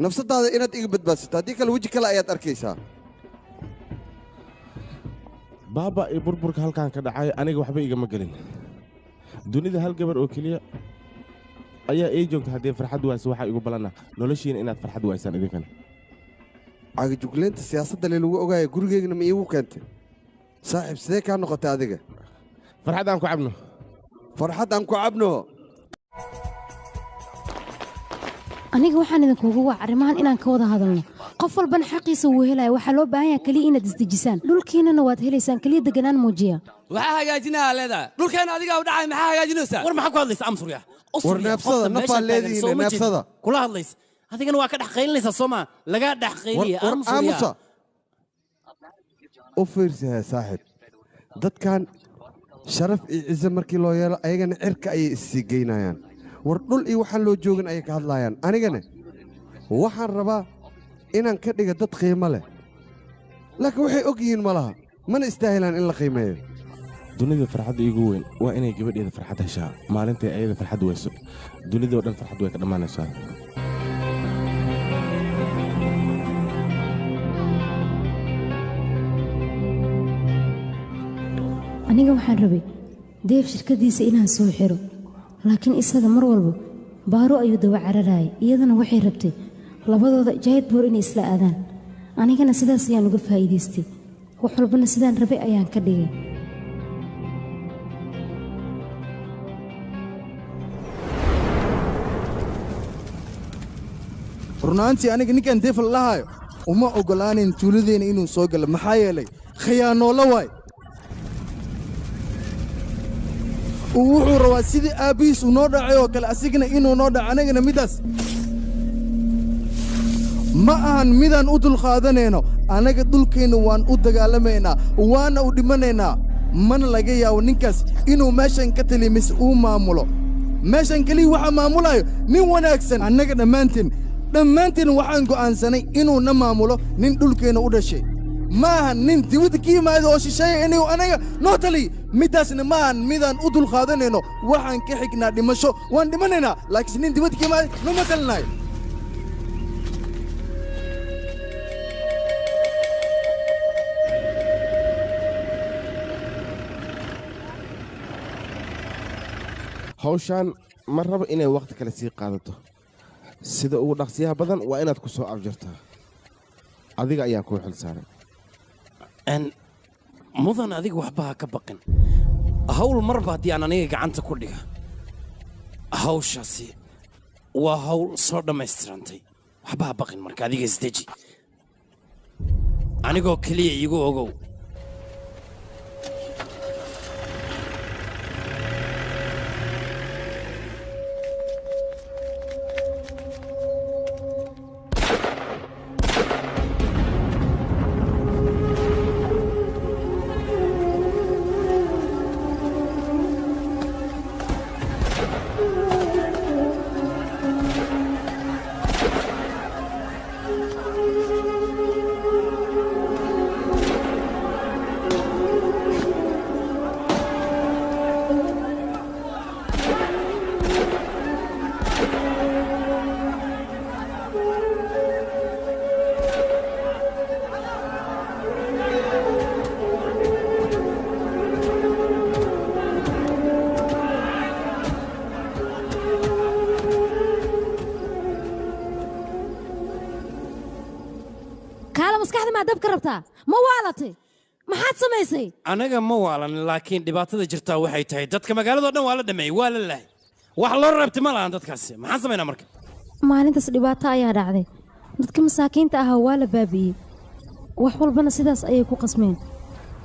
nafsaddaada inaad iga badbaadsato haddii kale weji kale ayaad arkaysaa baaba iyo burburka halkaan ka dhacay aniga waxba igama gelin dunida hal gabar oo keliya ayaa ii joogta haddii farxad waayso waxaa igu balana noloshiina inaad farxad waaysaan idinkana cagajugleynta siyaasadda le lagu ogaaya gurigeygna ma iigu keentay saaxiib sidee kaa noqotay adiga farxad aan ku cabno farxad aan ku cabno aniga waxaan idinkuugu wac arrimahan inaan ka wada hadalno qof walbana xaqiisa wuu helaya waxaa loo baahan yahay keliya inaad isdejisaan dhulkiinana waad helaysaan keliya deganaan muujiya waxaa hagaajinayaa leedahay dhulkeena adigaa u dhacay maxaa hagaajinaysaa war maxaa ku hadlaysa amsurya war neefsada nafaa leedihiin neefsada kula hadlaysa adigana waa ka dhex qaylinaysaa sooma lagaa dhex qayliya aamusa u fiirsaha saaxiib dadkan sharaf iyo ciise markii loo yeelo ayagana cirka ayay issii geynayaan war dhul iyo waxaan loo joogin ayay ka hadlaayaan anigana waxaan rabaa inaan ka dhiga dad qiimo leh laakiin waxay og yihiin ma laha mana istaahilaan in la qiimeeyo dunida farxadda iigu weyn waa inay gabadheeda farxad heshaa maalintay ayada farxad weyso dunidoo dhan farxad way ka dhammaanaysaa aniga waxaan rabay deef shirkaddiisa inaan soo xiro laakiin isaga mar walba baaro ayuu daba cararayay iyadana waxay rabtay labadooda jaayid boor inay isla aadaan anigana sidaas ayaan uga faa'iidaystay wax walbana sidaan rabay ayaan ka dhigay runaantii aniga ninkan deefal lahaayo uma oggolaanin tuuladeena inuu soo galo maxaa yeelay khiyaanoola waay wuxuu rabaa sidii aabbihiis uu noo dhacay oo kale asigana inuu noo dhaco anagana middaas ma ahan midaan u dulqaadanayno annaga dhulkeenna waan u dagaalamaynaa waana u dhimanaynaa mana laga yaabo ninkaas inuu meeshan ka taliya mise uu maamulo meeshan keliya waxaa maamulayo nin wanaagsan annaga dhammaanteen waxaan go'aansanay inuu na maamulo nin dhulkeenna u dhashay ma ahan nin dibadda ka yimaada oo shisheeya inuu anaga noo taliy middaasna ma ahan midaan u dulqaadanayno waxaan ka xignaa dhimasho waan dhimanaynaa laakiinse nin dibadda ka yimaada nooma talinayo hawshaan ma rabo inay waqti kale sii qaadato sida ugu dhaqsiyaha badan waa inaad ku soo afjartaa adiga ayaan kuu xil saaray mudan adiga waxba ha ka baqin hawl marba haddii aan aniga gacanta ku dhiga hawshaasi waa hawl soo dhammaystirantay waxba ha baqin marka adiga isdeji anigoo keliya iigu ogow ma waalatay maxaad samaysay anaga ma waalan laakiin dhibaatada jirtaa waxay tahay dadka magaalada oo dhan waa la dhameeyey waa la lahay wax loo reebtay ma lahan dadkaasi maxaan samaynaa marka maalintaas dhibaato ayaa dhacday dadka masaakiinta ahaa waa la baabi'iyey wax walbana sidaas ayay ku qasmeen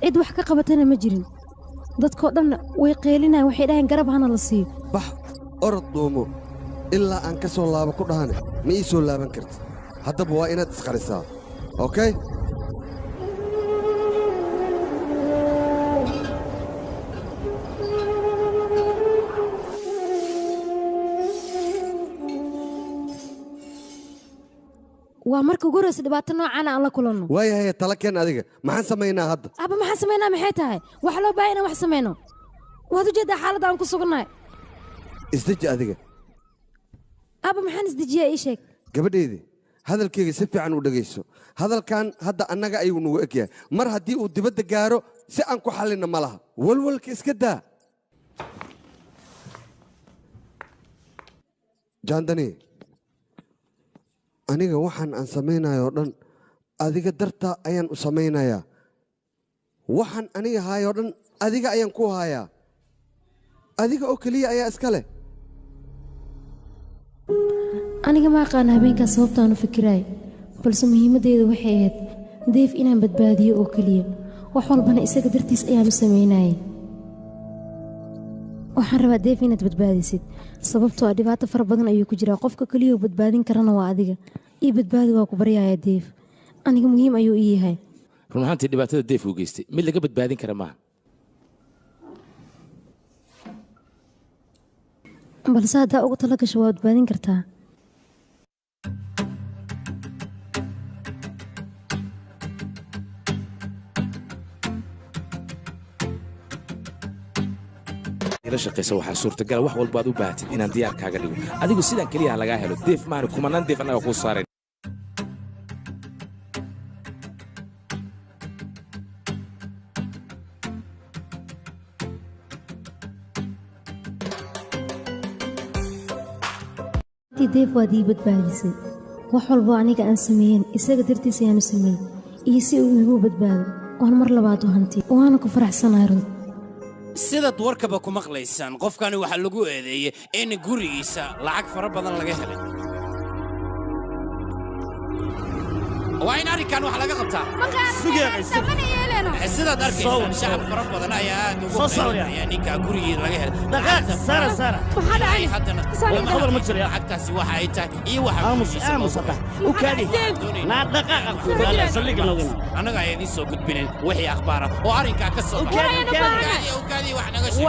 cid wax ka qabatana ma jirin dadkoo dhanna way qeelinayaan waxay dhaheen garab hana la siiyo bax orod dhuumo ilaa aan ka soo laabo ku dhahane ma ii soo laaban karti haddaba waa inaad isqarisaa okay waa marka ugu horeysa dhibaato noocan aan la kulanno waayahay tala keen adiga maxaan samaynaa hadda aba maxaan samaynaa maxay tahay waxa loo baahan inaan wax samayno waad ujeeddaa xaaladda aan ku sugannahay isdeji adiga aba maxaan isdejiyaa ii sheeg gabadheydii hadalkayga si fiican u dhegayso hadalkan hadda annaga ayuu nagu egyahay mar haddii uu dibadda gaaro si aan ku xallinna ma laha walwalka iska daa jaandani aniga waxaan aan samaynayoo dhan adiga dartaa ayaan u samaynayaa waxaan aniga haayoo dhan adiga ayaan ku haayaa adiga oo keliya ayaa iska leh aniga ma aqaan habeenkaas sababtaan u fikiraay balse muhiimaddeedu waxay ahayd deef inaan badbaadiyo oo keliya wax walbana isaga dartiis ayaan u samaynayay waxaan rabaa deef inaad badbaadisid sababtoo ah dhibaato fara badan ayuu ku jiraa qofka keliya oo badbaadin karana waa adiga ii badbaadi waa ku baryayaa deef aniga muhiim ayuu ii yahay run ahaantii dhibaatada deef uu geystay mid laga badbaadin kara maaha balse haddaa ugu tala gasho waa badbaadin kartaa ila shaqaysa waxaa suurtagala wax walba aad u baahatid inaan diyaar kaaga dhigo adigu sidaan keliya ha lagaa helo deef maana kumanaan deef annaga kuu saarayn deef waad ii badbaadisay wax walboo aniga aan sameeyeen isaga dartiis ayaanu sameeyey iyo si uu igu badbaado waan mar labaad u hanti waana ku faraxsanahay runta sidaad warkaba ku maqlaysaan qofkani waxaa lagu eedeeyey in gurigiisa lacag fara badan laga helay waa in arrinkan wax laga qabtaa sidaad arkaysaan shacab fara badan ayaa aad ugu qeynaya ninka gurigii laga helay haddana lacagtaasi waxa ay tahay iyo annaga ayaa idiin soo gudbinayn wixii akhbaara oo arrinkaa ka soo baxay wax naga sheeg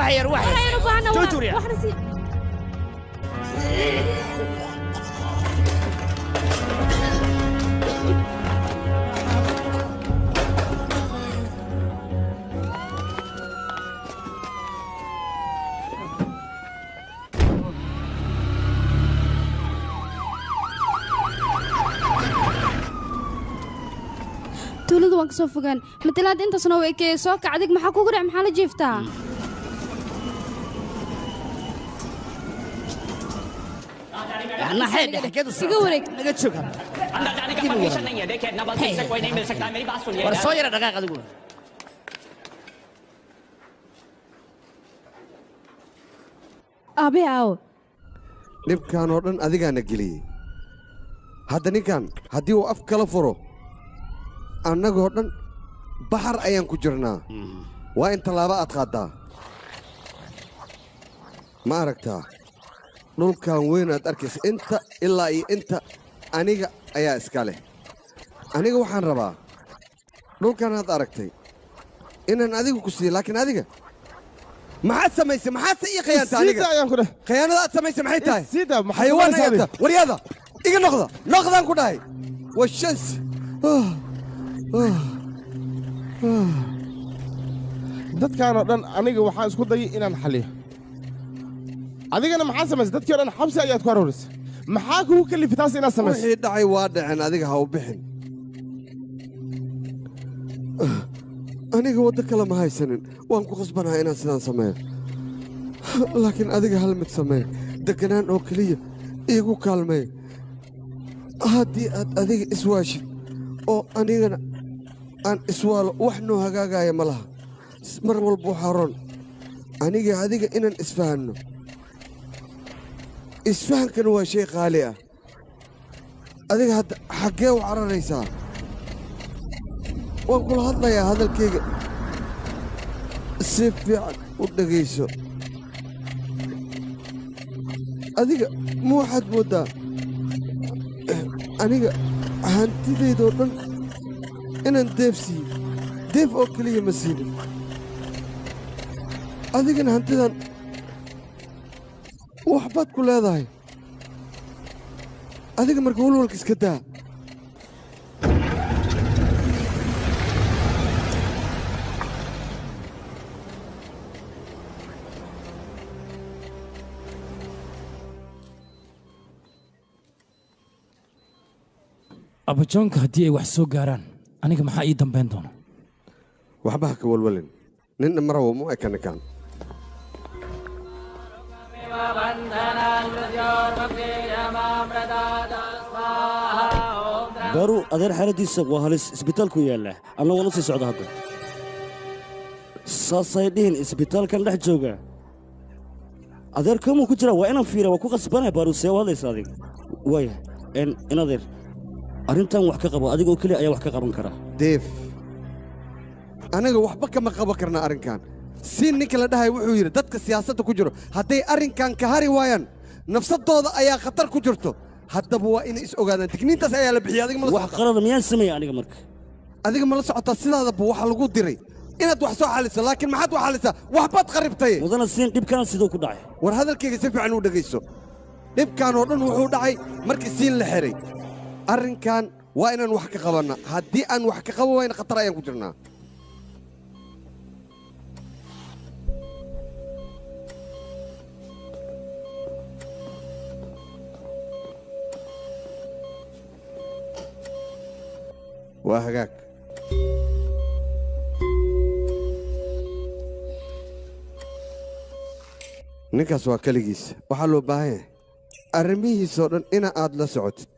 tuuladu waan ka soo fogaan matalaad intaasna way kee soo kac adig maxaa kugu dhac maxaa la jiiftaa أنا حيد حكيت iga wareeg naga joog permission नहीं है देखिए ना बल्कि से कोई नहीं मिल सकता मेरी बात सुनिए war soo yara dhaqaaq adigu aabe aawo dhibkan oo dhan adigaana geliyey hadda ninkan haddii uu af kala furo annagoo dhan baxar ayaan ku jirnaa waa in tallaabo aad qaaddaa ma aragtaa dhulkan weyn aad arkaysa inta ilaa iyo inta aniga ayaa iska leh aniga waxaan rabaa dhulkan aad aragtay inaan adiga ku siiyo laakiin adiga maxaad samaysay maxaad ii khiyaantay aniga khiyaanada aad samaysay maxay tahay xayawaan ayaad tahay waryaada iga noqdaan ku dhahay waa shans dadkaanoo dhan aniga waxaan isku dayay inaan xalliyo adigana maxaa samaysay dadkii o dhan xabsi ayaad ku aroorisay maxaa kugu kalifi taas inaad samayso wixii dhacay waa dhaceen adiga ha u bixin aniga waddo kale ma haysanin waan ku qasbanahay inaan sidaan sameeyo laakiin adiga hal mid samee deganaan oo keliya iigu kaalmee haddii aad adiga iswaashid oo anigana aan iswaalo wax noo hagaagaya ma laha mar walba waxaa roon aniga adiga inaan isfahanno isfahankana waa shay qaali ah adiga hadda xaggee u cararaysaa waan kula hadlayaa hadalkayga si fiican u dhegayso adiga ma waxaad mooddaa aniga hantidaydoo dhan inaan deef siiyo deef oo keliya ma siinin adigana hantidan waxbaad ku leedahay adiga marka walwalka iska daa abajoonka haddii ay wax soo gaaraan aniga maxaa ii dambayn doona waxba ha ka walwalin ninna marawo mu eka ninkaan baaru adeer xaaladiisa waa halis isbitaalku yaallaa anna waan u sii socda hadda saasay dhihin isbitaalkan dhex jooga adeer kamuu ku jira waa inaan fiira waa ku qasbanaya baaru see u hadlaysa adiga waaya in adeer arrintan wax ka qabo adigoo keliya ayaa wax ka qaban kara deef anaga waxba kama qaban karna arrinkan si ninka la dhahay wuxuu yidhi dadka siyaasadda ku jiro hadday arrinkan ka hari waayaan nafsadooda ayaa khatar ku jirto haddaba waa inay is ogaadaan digniintaas ayaa la bixiyay adiga ma la wax qalada miyaan sameeya aniga marka adiga ma la socotaa sidaadaba waxaa lagu diray inaad wax soo xaliso laakiin maxaad wax xalisaa waxbaad qaribtay mudana siin dhibkaan siduu ku dhacay war hadalkayga si fiican u dhegayso dhibkan oo dhan wuxuu dhacay markii siin la xiray arrinkan waa inaan wax ka qabanna haddii aan wax ka qaban wayna khatar ayaan ku jirnaa waa hagaag ninkaas waa keligiis waxaa loo baahan yahay arrimihiisoo dhan ina aad la socotid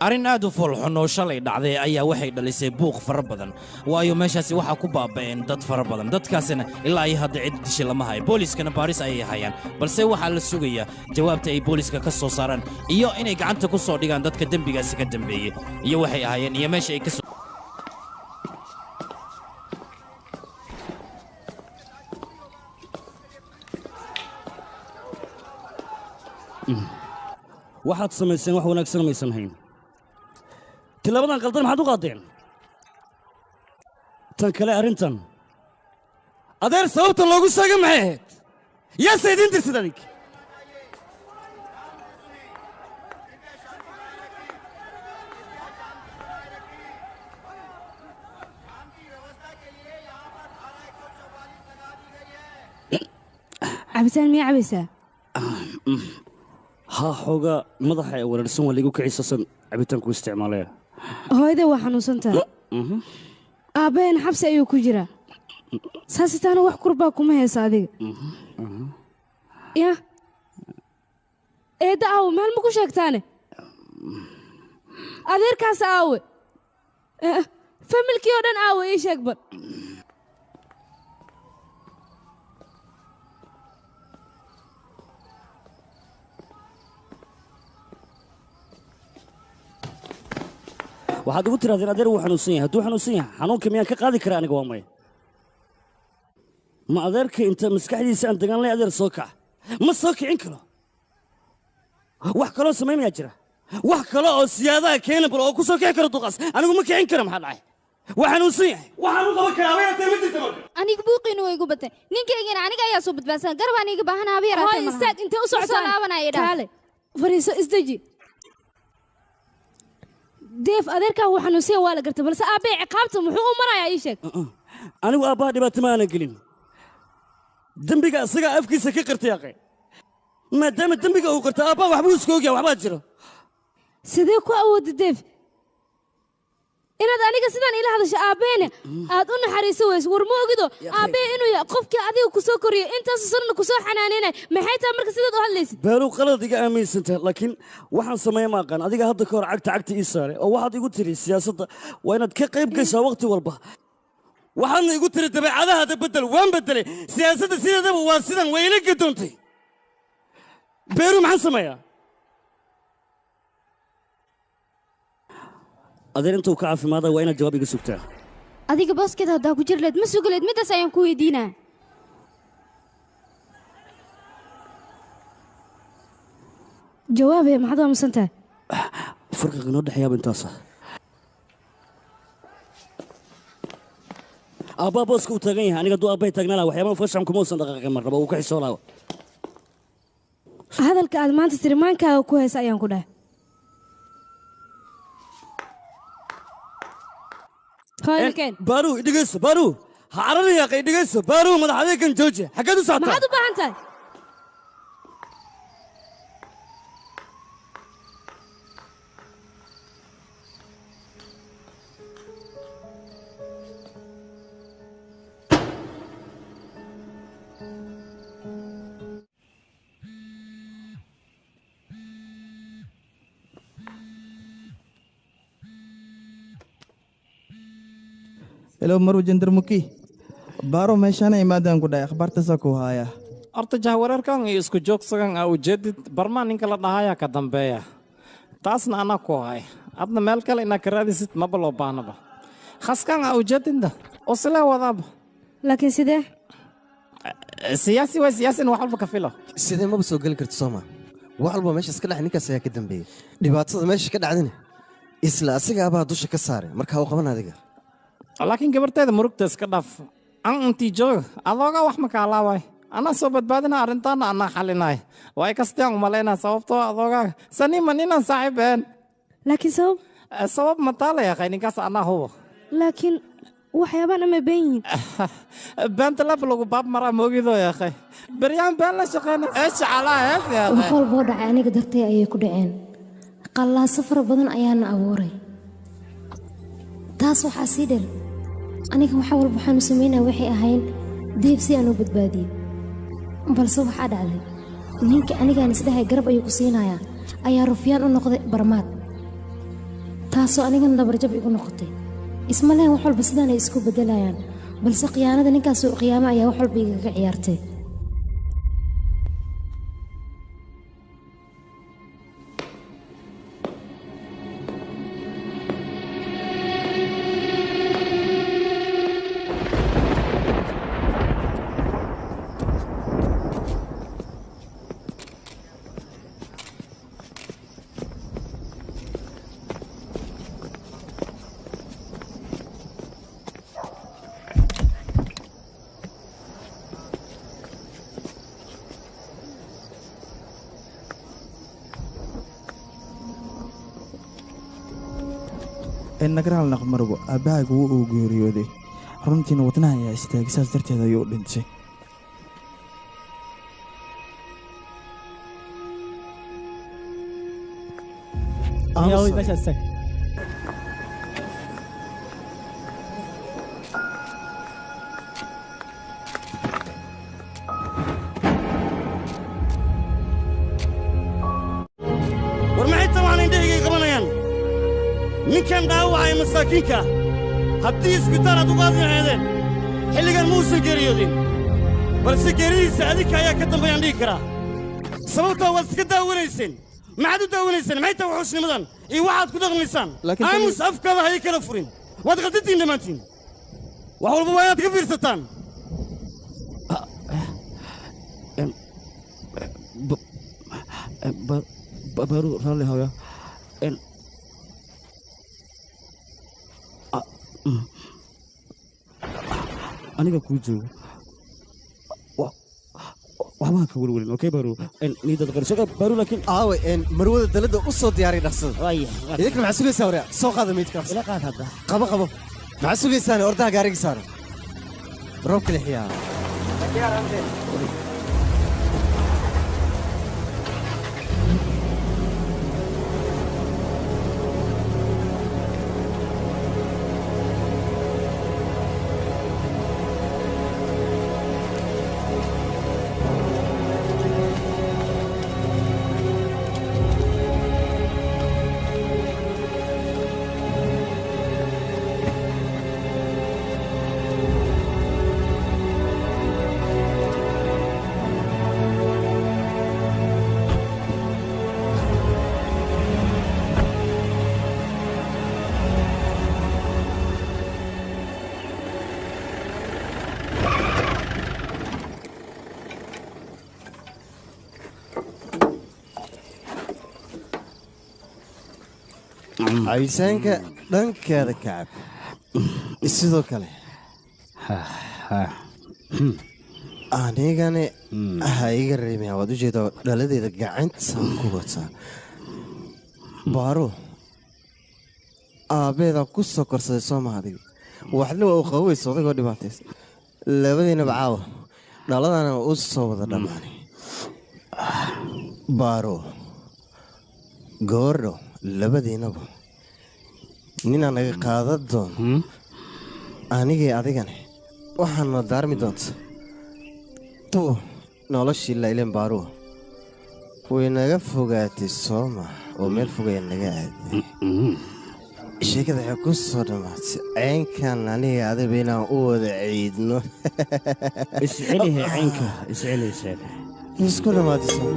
arrin aad u foolxun oo shalay dhacday ayaa waxay dhalisay buuq fara badan waayo meeshaasi waxaa ku baaba'een dad fara badan dadkaasina ilaa ay hadda cid dishi lama hayo booliiskana baaris ayay hayaan balse waxaa la sugayaa jawaabta ay booliiska ka soo saaraan iyo inay gacanta ku soo dhigaan dadka dembigaasi ka dambeeyey iyo waxay ahaayeen iyo meesha ay ka soo waxaad samayseen wax wanaagsan maysan hayn tilaabadan qaldan maxaad u qaadeen tan kale arrintan adeer sababta loogu sheegay maxay ahayd yaase idiin dirsid adig cabitaan miyaa cabaysaa haa xoogaa madaxa ee weerarsan waa laigu kicisasan cabitaanku isticmaalaya hooyadee waa xanuunsantaha aabbaheen xabsi ayuu ku jiraa saasitaana wax kurbaa kuma haysa adiga ya eedda aawe meel ma ku sheegtaane adeerkaas aawe familkii oo dhan aawe ii sheeg bal waxaad ugu tirahdeen adeer wuu xanuunsan yahay hadduu xanuunsan yahay xanuunka miyaan ka qaadi karaa aniga waa maya ma adeerka inta maskaxdiisa aan degaan lay adeer soo kaca ma soo kicin karo wax kaloo samaynayaa jira wax kale oo siyaadaha keenabal oo ku soo kici karo duqaas anigu ma kicin kara maxaa dhacay waa xanuunsan yahay waxaan u qaban karaa abayatay ma jirta marka aniga buuqiinu way igu batay ninkaygana aniga ayaa soo badbaadsan garbaan iga baahan haba yaraatay hooy istaag intee u socotaan kaale fariiso isdeji deef adeerkaa wuu xanuunsan yahay waa la gartay balse aabbay ciqaabta muxuu u marayaa ii sheeg anigu aabbaha dhibaato ma aanan gelin dembiga isagaa afkiisa ka qirtay aqay maadaama dembiga uu qirta aabbaha waxbuu iska ogyahay waxbaa jiro sidee ku awoodda deef inaad aniga sidaan ila hadasho aabbeene aad u naxariiso weyso war ma ogido aabbee inuu yahay qofkii adiga ku soo koriyey intaasu sanna ku soo xanaanaynay maxay tahay marka sidaad u hadlaysid baaluu qalad iga aaminsantaha laakiin waxaan sameeya ma aqaan adiga hadda ka hor cagta ii saare oo waxaad igu tiri siyaasadda waa inaad ka qayb gashaa wakhti walba waxaadna igu tiri dabeecadahaada beddel waan beddelay siyaasadda sideedaba waa sidan way ila gadoontay beeruu maxaan sameeyaa adeer intuu ka caafimaada waa inaad jawaab iga sugtaa adiga booskeeda haddaa ku jir leed ma sugileed middaas ayaan ku weydiinaa jawaabee maxaad aamusan tahay farqiga inoo dhexeeyaaba intaasa aabbaa booska uu taagan yahay aniga hadduu aabbahay taagnaa laha waxyaabaha fashaxan kuma uusan dhaqaaqin marnaba uu ka xishoo laaba hadalka aad maanta tirimaankaaga ku haysa ayaan ku dhahay baaru dhegeyso baaru ha carari yaaqay dhegeyso baaru madaxadeegan jooji xaggeed u socotaa maxaad u baahan tahay Hello Maru Jandarmuki. Baro meeshana imaadaan ku dhahay akhbaartaasa ku haya. horta jahwareerkan iyo isku joogsagan aa ujeedid barmaa ninka la dhahaya ka dambeeya taasna anaa ku hay adna meel kale inaa ka raadisid maba loo baahnaba khaskan aa ujeedinda oo silee wadaaba laakiin sidee siyaasi waa siyaasin wax walba ka filo sidee maba soo geli karto sooma wax walba meeshaas ka dhacay ninkaas ayaa ka dambeeyey dhibaatada meesha ka dhacdina isla asigaabaa dusha ka saaray markaa u qaban adiga laakiin gabarteeda murugta iska dhaaf an intii jooga adooga wax ma kaalaaway anaa soo badbaadina arrintaana anaa xalinay way kastaan umalaynaa sababtoo adoogaa sanima ninaan saaxiibeen laakiin sabab ma taala yaqay ninkaas anaa hubo laakiin waxyaabaan ama been yihiin beenta lab lagu baab maraa moogidoo yaqay beryaan been la shaqeyna eesha calaa hees yaqay wax walboo dhacay aniga dartay ayay ku dhaceen qallaaso fara badan ayaana abuuray taas waxaa sii dheer aniga waxa walba waxaanu samaynaa waxay ahayn deeb si aan u badbaadiyo balse waxaa dhacday ninka anigaan isdhahay garab ayuu ku siinayaa ayaa rufyaan u noqday barmaad taasoo anigana dabarjab igu noqotay isma lehen wax walba sidaanay isku beddelayaan balse khiyaanada ninkaasoo qiyaamo ayaa wax walba igaga ciyaartay nagaraal naqmarbo aabbahaaga wuu uu geeriyooday runtiina wadnaha ayaa istaagay saas darteed ayuu u dhintay ninkan dhaawacay masaakiinka haddii isbitaal aad uga adinaceedeen xilligan muusan geeriyoodin balse geeridiisa adinka ayaa ka dambeeyaan dhihi karaa sababtoo waad iska daawanayseen maxaad u daawanayseen maxay tahay wuxuusnimadan iyo waxaad ku dhaqmaysaan aamus afkaada hayay kala furin waad qaldantiin dhammaantiin wax walba waa inaad ka fiirsataan baru raalli hawya aniga kuu joogo waxbaa ka welwelin okay baru niidad qarso baru laakiin aawe marwada dalada u soo diyaariy dhaqsada idinka maxaa sugaysaa waryaa soo qaada meydkaas ila qaad hadda qabo maxaa sugaysaan ordaha gaariga saara roobka lixiyaa cabitaanka dhankeeda kacab sidoo kale anigani ha iga reemin waad u jeedaa dhaladeeda gacantaan ku wataa baaro aabbeedaa ku soo korsaday soo maha adiga waxna waa u qabaweys odagoo dhibaataysa labadiinaba caawa dhaladana u soo wada dhammaanay baaro goordho labadiinaba ninaa naga qaadan doono anigii adigane waxaadna daarmi doonta tu noloshii laylen baaruwa way naga fogaatay soo maha oo meel fogaya naga aaday sheekada waxay ku soo dhammaatay caynkan aniga adiba inaan u wada ciidno iscelihe caynka isceliyseen isku dhammaatay soo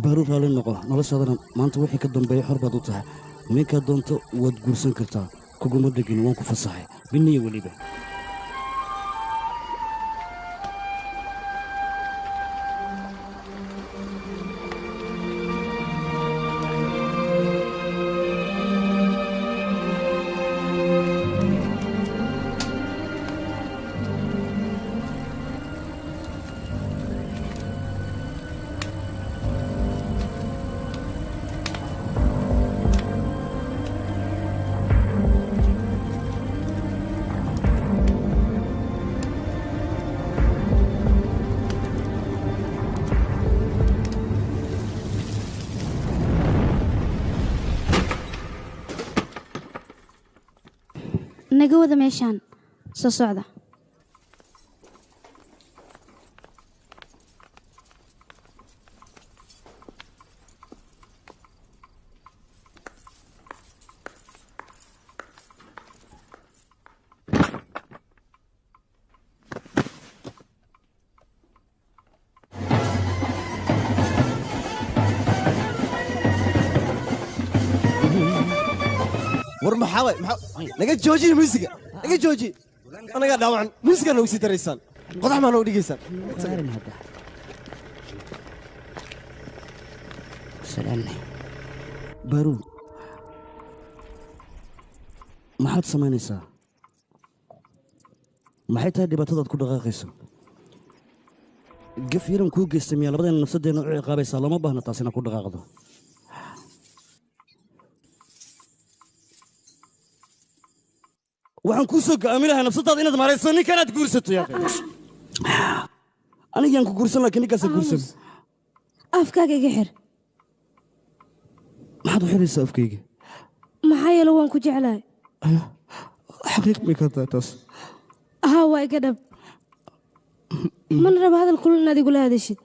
baaru raalli noqo noloshaadana maanta wixii ka dambeeya xor baad u tahay ninkaad doonto waad guursan kartaa kuguma dhegin waan ku fasaxay biniya weliba naga wada meeshaan soo socda war maxaa naga jooji muusiga naga jooji anaga dhaawacan muusiga nagu sii daraysaan qodax maa nagu dhigaysaan baaru maxaad samaynaysaa maxay tahay dhibaatadaad ku dhaqaaqayso gaf yaran kuu geystay miyaa labadeena nafsadeenna u ciqaabaysaa looma baahna taas inaad ku dhaqaaqdo waxaan kuu soo go'aamin lahaa nafsadaada inaad maarayso ninkanaad guursato yaa anigaan ku guursan laakiin ninkaasa guursan afkaaga iga xir maxaad u xiraysaa afkayga maxaa yeele waan ku jeclahay xaqiiq may ka tahay taas haa waa iga dhab mana raba hadal kulul inaad igula hadashid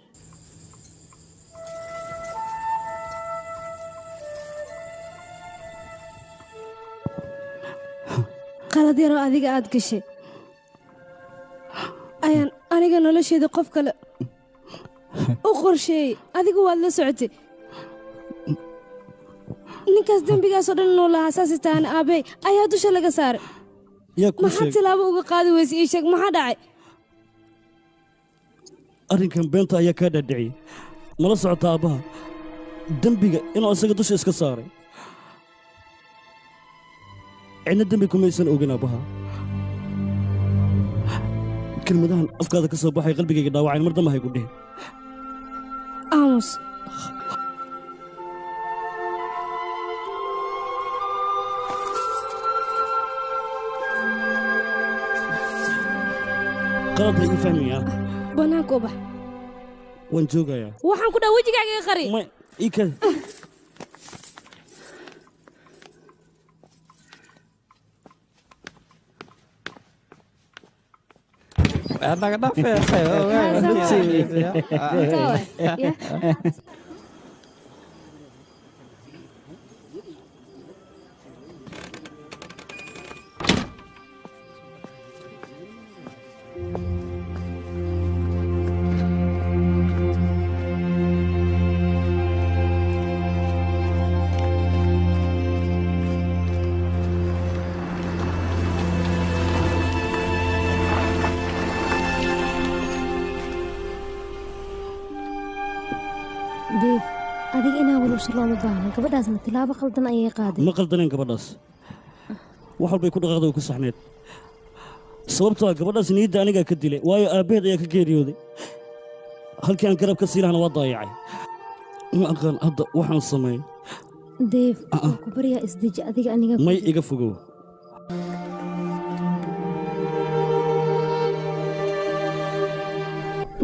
qalad yaroo adiga aad gashay ayaan aniga nolosheeda qof kale u qorsheeyey adigu waad la socotay ninkaas dembigaasoo dhan inuu lahaa saasi tahan aabbey ayaa dusha laga saaray maxaad tilaabo uga qaadi weyse ii sheeg maxaa dhacay arrinkan beenta ayaa kaa dhaadhiciyey mala socota aabbaha dembiga inuu isaga dusha iska saaray cidna dembi kumaysan ogin aabbaha kelmadahan afkaada ka soo baxay qalbigayga dhaawacayn mar damba haygu dhihi aamus qaladba ii fahmayaa bannaanka u bax waan joogayaa waxaan ku dhaha wejigaaga iga qari ii kada naga dhaafee deef adiga inaa walowsho looma baahna gabadhaasna tilaabo qaldan ayay qaaday ma qaldaneen gabadhaas wax walbay ku dhaqaaqday oo ku saxneed sababtoo ah gabadhaas niyadda anigaa ka dilay waayo aabbaheed ayaa ka geeriyooday halkii aan garab ka sii lahana waa daayacay ma aqaan hadda waxaan sameeyo deef waan ku baryaa isdeji adiga aniga may iga fogow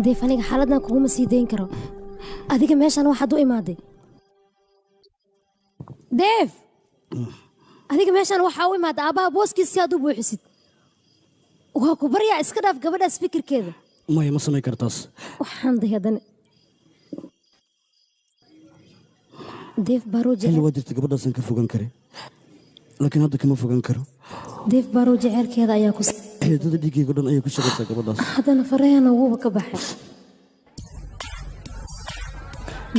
deef aniga xaaladdan kuguma sii dayn karo adiga meeshaan waxaad u imaaday deef adiga meeshaan waxaa u imaaday aabbaha booskiis si aad u buuxisid waa ku baryaa iska dhaaf gabadhaas fikirkeeda maya ma samayn kartaas waxaan day haddana deef baaruu xilli waa jirta gabadhaasaan ka fogan karin laakiin hadda kama fogan karo deef baaruu jeceelkeeda ayaa ku xeedada dhiiggaygo dhan ayay ku shaqaysaa gabadhaas haddana farahana wuuba ka baxay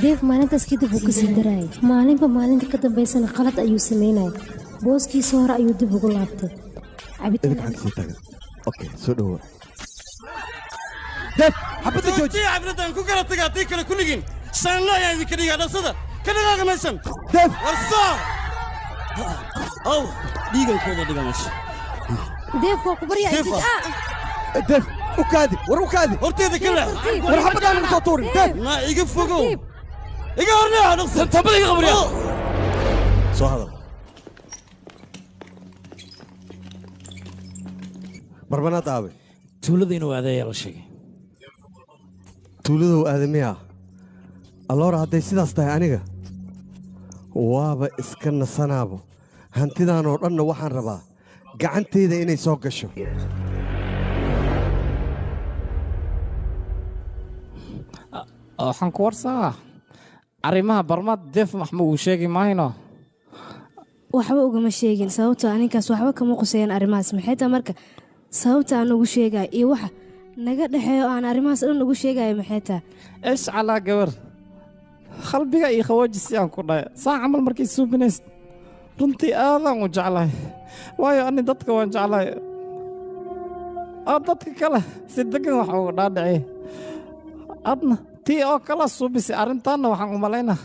deef maalintaas kadib wuu ka sii daraayay maalinba maalinta ka dambaysana qalad ayuu samaynayay booskiisa hore ayuu dib ugu laabtay soo dhowo deef xabadda jooji xafladan ku kala tagaa tii kale kulligiin saanla ayaa idinka dhigaa dhasada ka dhaqaaqa meeshan deef warsaa aw dhiigankooda dhiga meesha deef waa ku baryaa deef u kaadi war u kaadi horteeda ka leex war xabadaan lagu soo tuurin deef maa iga fogow iga horneexa dhaqsa tabada iga qabriya soo hadal barbanaad aabe tuulada inuu aaday ayaa la sheegay tuuladou aadamiya alloora hadday sidaas tahay aniga waaba iska nasanaabo hantidaanoo dhanna waxaan rabaa gacanteyda inay soo gasho waxaan ku warsaa arrimaha barmaad deef maxma uu sheegi mayno waxba ugama sheegin sababtoo aninkaas waxba kama quseeyaan arrimahaas maxay taa marka sababta aan ugu sheegayo iyo waxa naga dhexeeyo aan arrimahaas dhan ugu sheegayo maxay taa eesh calaa gabar qalbiga iyo khawaaji si aan ku dhahay saa camal markay suubinays runtii aadaan u jeclahay waayo ani dadka waan jeclahay dadka kale si degan wax uga dhaadhiciy adna tii oo kala suubisay arrintaanna waxaan u malaynaa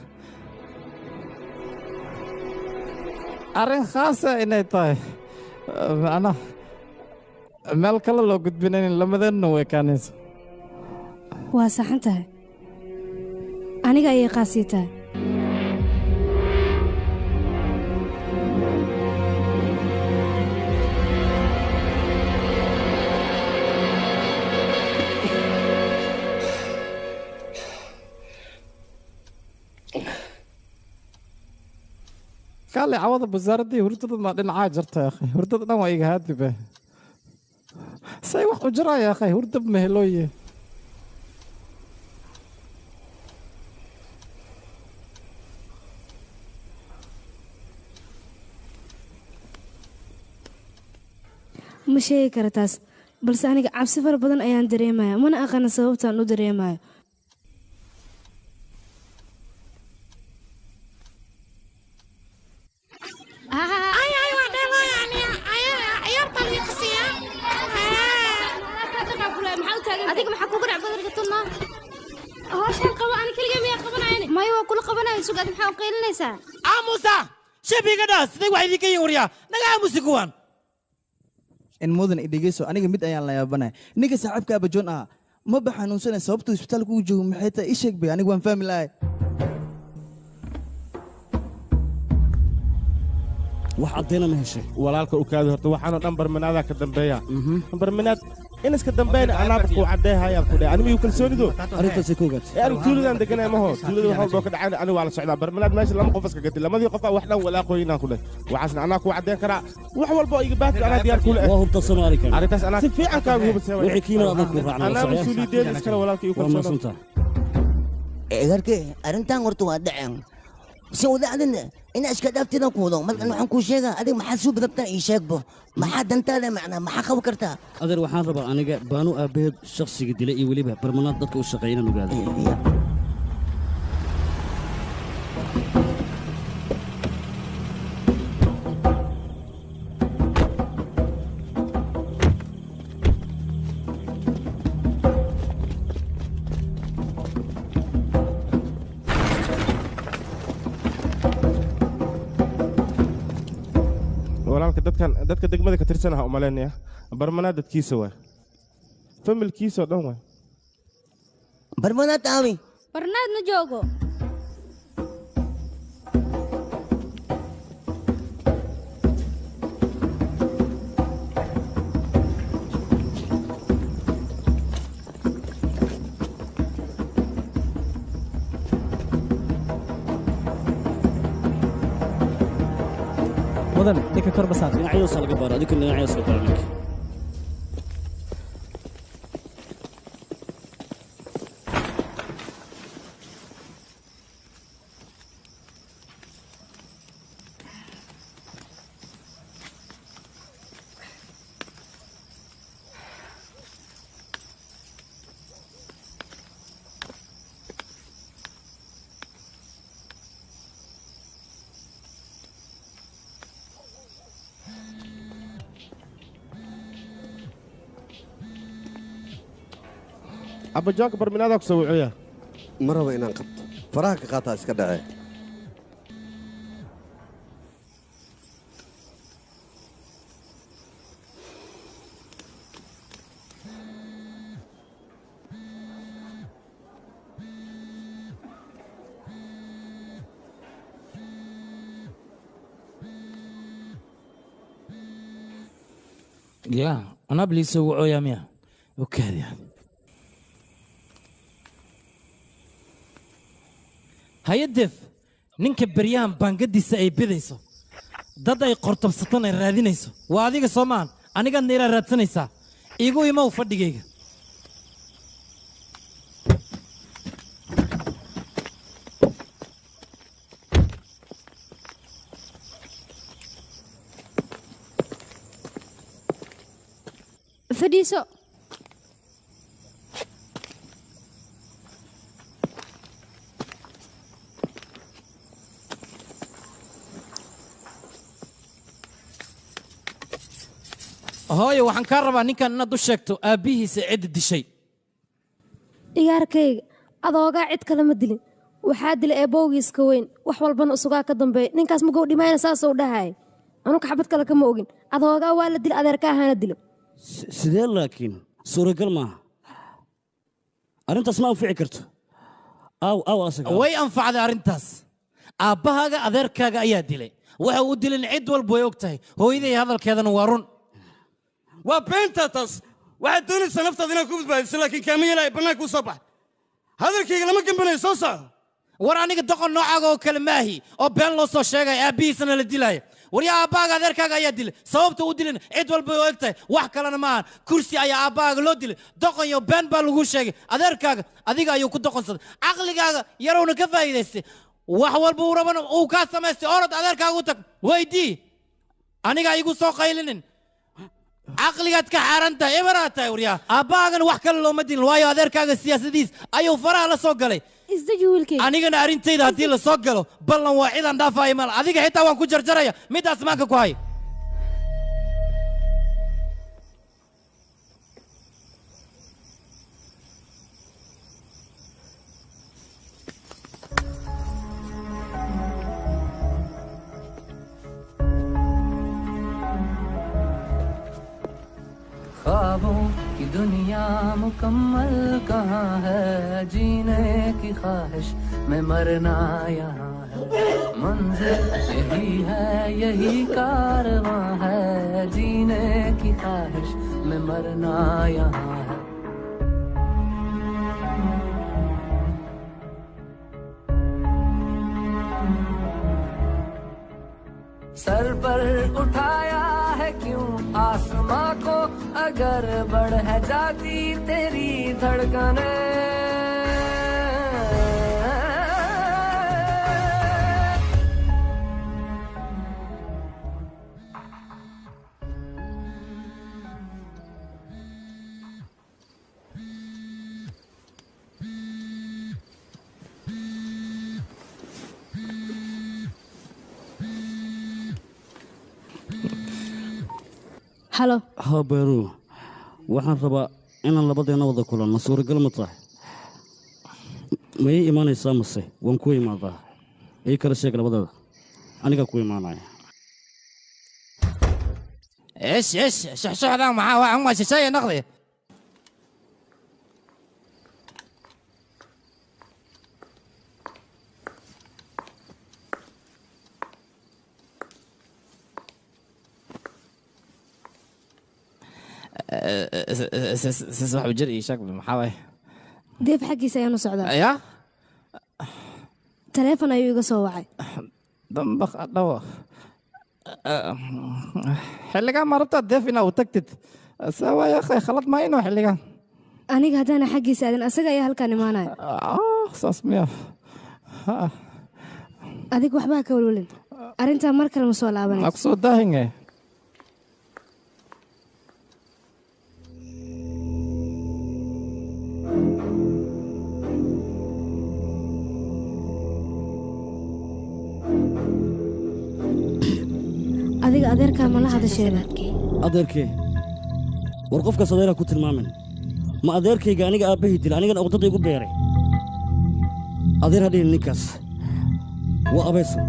arrin khaasa inay tahay macnaha meel kale loo gudbinaynin lamadeenna way kaanayso waa saxan tahay aniga ayay qaasii tahay kaale cawada wasaaradii hurdada ma dhinacaa jirta akhay hurdada dhan waa iga haadibe say wax u jiraya akhay hurdab mehelooye ma sheegi kara taas balse aniga cabsi fara badan ayaan dareemaya mana aqaana sababtaan u dareemayo adiga maxaa kugu dhac badarka tunna hawshan qabo ani kaliya miyaa qabanayani maya waa kula qabanaya sugaad maxaa u qaylinaysaa aamusa shabiga dhaas siday wax idinka yihiin waryaa naga aamusi kuwan in mudan idhegeyso aniga mid ayaan la yaabanaya ninka saaxiibka abajoon ah ma ba xanuunsanay sababtuu isbitaalka ugu joogo maxay tahay ii sheeg bay aniga waan fahmi lahay wax caddayna ma heshay walaalka u kaadi horta waxaanoo dhan barmanaadaa ka dambeeya barmanaad in iska dambeeyna anaaba kuu caddeehayaan ku dhahay animiyuu kalsoonido arrintaasay ka ogaatay ee anigu tuuladaan deganaya maho tuulada wax walboo ka dhacayna anigu waa la socdaa barmanaad meesha lama qof iska gati lamadii qof wax dhan walaaqooyinaan ku dhahay waxaasna anaa kuu caddeyn karaa wax walba oo iga baahti anaa diyaar kuu le waa hubta soomaali kale arrintaas anaa si fiican kaaga hubasay wixii kiina adan ku raacnaa anaa mas-uuliyadeeda iskale walaalka igu kalsoona egarke arrintan horta waa dhaceen si wadaacdina ina iska dhaaftidan ku wado markan waxaan kuu sheegaa adiga maxaad suu badabtaa ii sheegbo maxaa dantaada macnaa maxaa qaban kartaa adeer waxaan rabaa aniga baanu aabbaheed shakhsiga dilay iyo weliba barmanaad dadka u shaqeeya inaan ogaado walaalka dadka degmada ka tirsanaha umaleynaya barmanaad dadkiisa waay familkiisoo dhan waay barmanaad aawi barnaad ma joogo mudan ninka kor basaar dhinacyadaas laga baaro adiga dhinacyadaas ka baaro ninka abbajoonka barminaadaa ku soo wucuya ma raba inaan qabto faraha ka qaataa iska dhacee ya anabliisa wucooya miya okaadiya hay-addeef ninka beryahan baangadiisa ay bidayso dad ay qortobsatan ay raadinayso waa adiga soo maahan anigaadna ilaa raadsanaysaa iigu imow fadhigayga fadhiiso hooyo waxaan kaa rabaa ninkan inaad u sheegto aabbihiisa cidda dishay igaarkayga adoogaa cid kale ma dilin waxaa dila eebbowgiiska weyn wax walbana usugaa ka dambeeya ninkaas magow dhimayna saasuu dhahaya anuka xabad kale kama ogin adoogaa waa la dila adeerka ahaana dilo sidee laakiin suuragal maaha arrintaas ma anfici karto aw asaga way anfacday arrintaas aabbahaaga adeerkaaga ayaa dilay waxa uu dilin cid walba way og tahay hooyaday hadalkeedana waa run waa beentaa taas waxaad doonaysaa naftaada inaad ku badbaadiso laakiin kaama yeelaya bannaanka u soo bax hadalkayga lama gambanayo soo saaro war aniga doqon noocaaga oo kale maahi oo been loo soo sheegay aabbihiisana la dilaya waryaa aabbaaga adeerkaaga ayaa dilay sababta u dilin cid walba oo egtahay wax kalena maahan kursi ayaa aabbaaga loo dilay doqon iyo been baa lagu sheegay adeerkaaga adiga ayuu ku doqonsaday caqligaaga yarowna ka faa'iidaystay wax walba uu rabana uu kaa samaystay orod adeerkaaga u tag weydii aniga igu soo qaylinin caqligaad ka xaaran tahay eberaad tahay waryaa aabbaagana wax kale looma dilin waayo adeerkaaga siyaasadiis ayuu faraha la soo galay anigana arrintayda haddii la soo galo ballan waa ciidan dhaafaayo mal adiga xitaa waan ku jarjaraya midaas maanka ku hay ख्वाबों की दुनिया मुकम्मल कहाँ है जीने की ख्वाहिश में मरना यहाँ है मंजिल यही है यही कारवां है जीने की ख्वाहिश में मरना यहाँ है सर पर उठाया है क्यों आसमां को अगर बढ़ है जाती तेरी धड़कने halo haa beeru waxaan rabaa inaan labadeena wada kulanno suuragal ma tahay ma ii imaanaysaa mase waan ku imaadaa ii kala sheeg labadeeda anigaa ku imaanaya ايش شحشحdan maxaa waa uma shisheeye naqdi سسبح وجري شكل محاوي deef xaggiisa ayaanu socdaa يا taleefon ayuu iga soo wacay دمبخ دوا xilligan ma rabtaa deef inaa u tagtid sawa ya akhay khalad ma inuu xilligan aniga haddaana xaggiisa aadan asaga ayaa halkaan imaanaya saas miya adig waxbaa ka walwalin arrintaa mar kale ma soo laabanayso ma ku soo daahinge adiga adeerkaa ma la hadasheeda adeerkee war qofkaas adeeraa ku tilmaamin ma adeerkayga aniga aabbahay dila anigana uqdadda igu beeray adeer hadhihin ninkaas waa abayso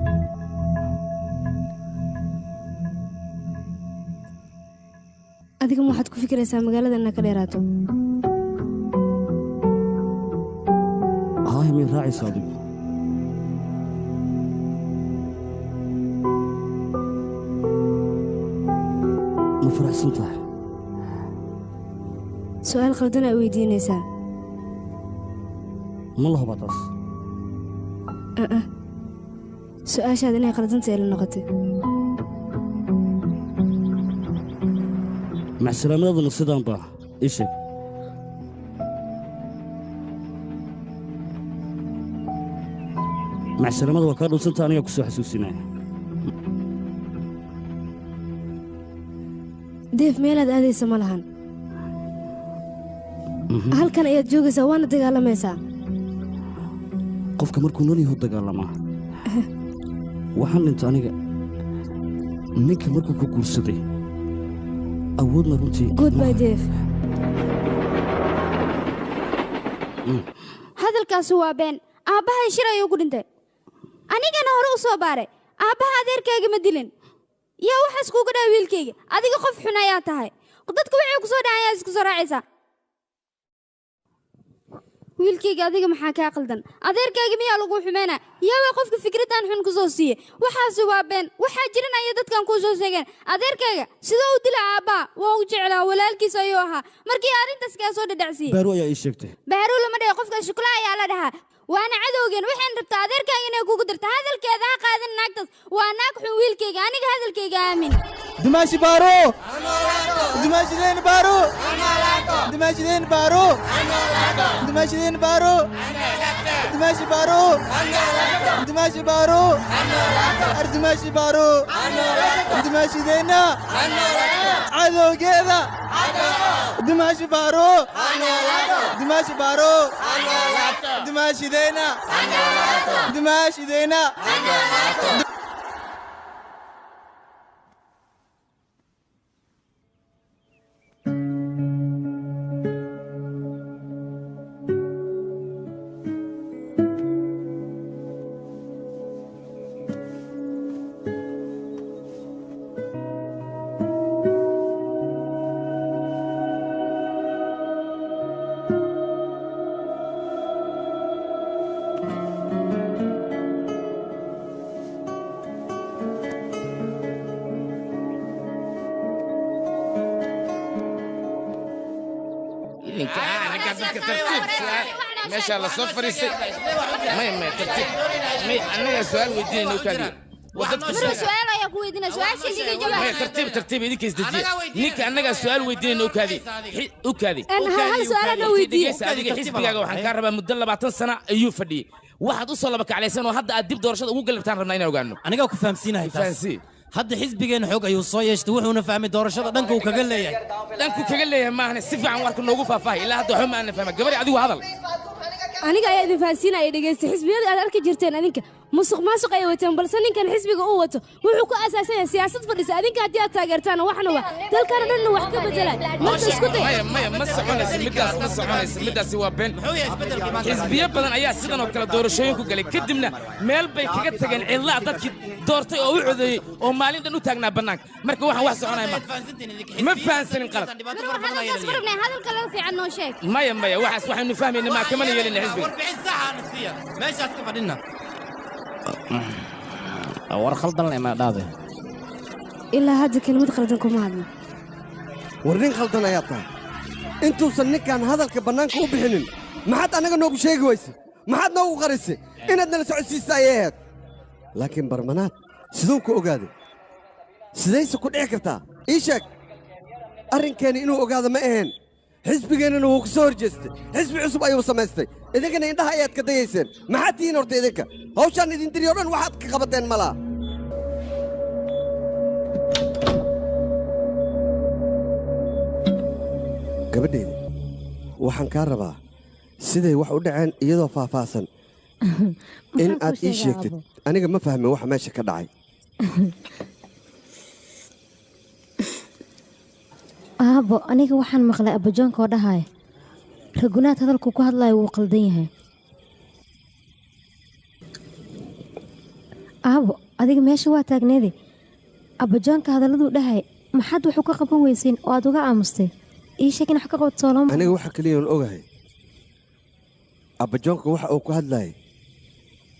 adiga ma waxaad ku fikiraysaa magaalada inaa ka dheeraato haahi miy raacaysa adigu ma faraxsan tahay su'aal khaldan aa weydiinaysaa ma la hubaa taas su'aashaad inay khaldantahay la noqotay macsalaamadooduna sidaan baa ii sheeg macsalaamada waa kaa dhowsanta anigaa ku soo xasuusinaya deef meelaad aadaysa ma lahan halkan ayaad joogaysaa waana dagaalamaysaa qofka markuu nool yahu dagaalamaa waxaan dhinta aniga ninka markuu ku guursaday awoodna runtii goodbay deef hadalkaasi waa been aabbahay shir ayuu ku dhintay anigana hore u soo baaray aabbaha adeerkayga ma dilin yaa waxaas kuuga dhaha wiilkayga adiga qof xun ayaa tahay dadka waxay ku soo dhacayaa isku soo raacaysaa wiilkayga adiga maxaa kaa qaldan adeerkayga miyaa lagu xumeynaa yaabaa qofka fikraddan xun ku soo siiye waxaasi waa been waxaa jiran ayay dadkan kuu soo sheegeen adeerkayga sidoo u dila aabbaa waa u jeclaa walaalkiis ayuu ahaa markii arrintaas kaa soo dhadhacsiiyey baaru ayaa ii sheegtay baaru lama dhahe qofka shukla ayaa la dhahaa waana cadowgeen waxaan rabtaa adeerkaaga inay kugu dirto hadalkeeda ha qaadan naagtaas waa naag xun wiilkayga aniga hadalkayga aamin دماشي بارو دماشي دين بارو دماشي دين بارو دماشي دين بارو دماشي بارو دماشي بارو دماشي بارو دماشي دينا عدو كذا دماشي بارو دماشي بارو دماشي دينا دماشي دينا meesha la soo fariistay may tartiib may anaga su'aal weydiinayno kaadi wadadka su'aal ayaa ku weydiinaa su'aashiisa jawaab tartiib idinka isdajiye ninka anaga su'aal weydiinayno kaadi u kaadi hal su'aal ana weydiiyay adiga xisbigaaga waxaan ka rabaa muddo 20 sano ayuu fadhiyay waxaad u soo laba kaclaysan oo hadda aad dib doorashada ugu galabtaan rabnaa inaan ogaano aniga ku fahamsiinahay taas hadda xisbigeen xoog ayuu soo yeeshtay wuxuuna fahmay doorashada dhanka uu kaga leeyahay maahane si fiican warka noogu faahfaahay ilaa hadda waxba ma aanan fahma gabadhi adigu hadal aniga ayaa idin fahansiinaya dhegeysta xisbiyada aad arki jirteen adinka musuq maasuq ay wateen balse ninkan xisbiga uu wato wuxuu ku asaasan yahay siyaasad fadhisa adinka haddii aad taageertaan waxna waa dalkana dhanna wax ka bedelay marka isku day ma soconaysa middaasi waa been xisbiyo badan ayaa sidan oo kale doorashooyin ku galay kadibna meel bay kaga tageen cidlaa dadkii doortay oo u codeeyey oo maalin dhan u taagnaa bannaanka marka waxaan wax soconaya ma fahansanin qalad hadalka laga fiican noo sheeg maya waxaas waxaynu fahmayna maa kamana yeelina xisbiga meeshaas ka fadhina war khaldan leh ma dhaade ilaa hadda kelmad khaldan kuma hadlo war nin khaldan ayaa tahay intuusan ninkaan hadalka bannaanka u bixinin maxaad annaga noogu sheegi weyse maxaad noogu qarisay inaad nala socodsiista ayay ahayd laakiin barmanaad siduu ku ogaaday sidayse ku dhici kartaa ii sheeg arrinkeenni inuu ogaado ma ahayn xisbigeennana wuu ku soo horjeestay xisbi cusub ayuu samaystay idinkana indhaha ayaad ka dayayseen maxaad tihiin horta idinka hawshaan idin diriyo dhan waxaad ka qabateen malaa gabadheeda waxaan kaa rabaa siday wax u dhaceen iyadoo faahfaahsan in aad ii sheegtid aniga ma fahmin waxa meesha ka dhacay aabo aniga waxaan maqlay abajoonka oo dhahaya ragunaad hadalku ku hadlayo wuu qaldan yahay aabo adiga meesha waa taagneede abajoonka hadalladuu dhahaya maxaad wax uga qaban weyseen oo aad uga aamustay ii sheeg in wax ka qabad sooloma aniga waxa keliyan ogahay abajoonka waxa uu ku hadlayay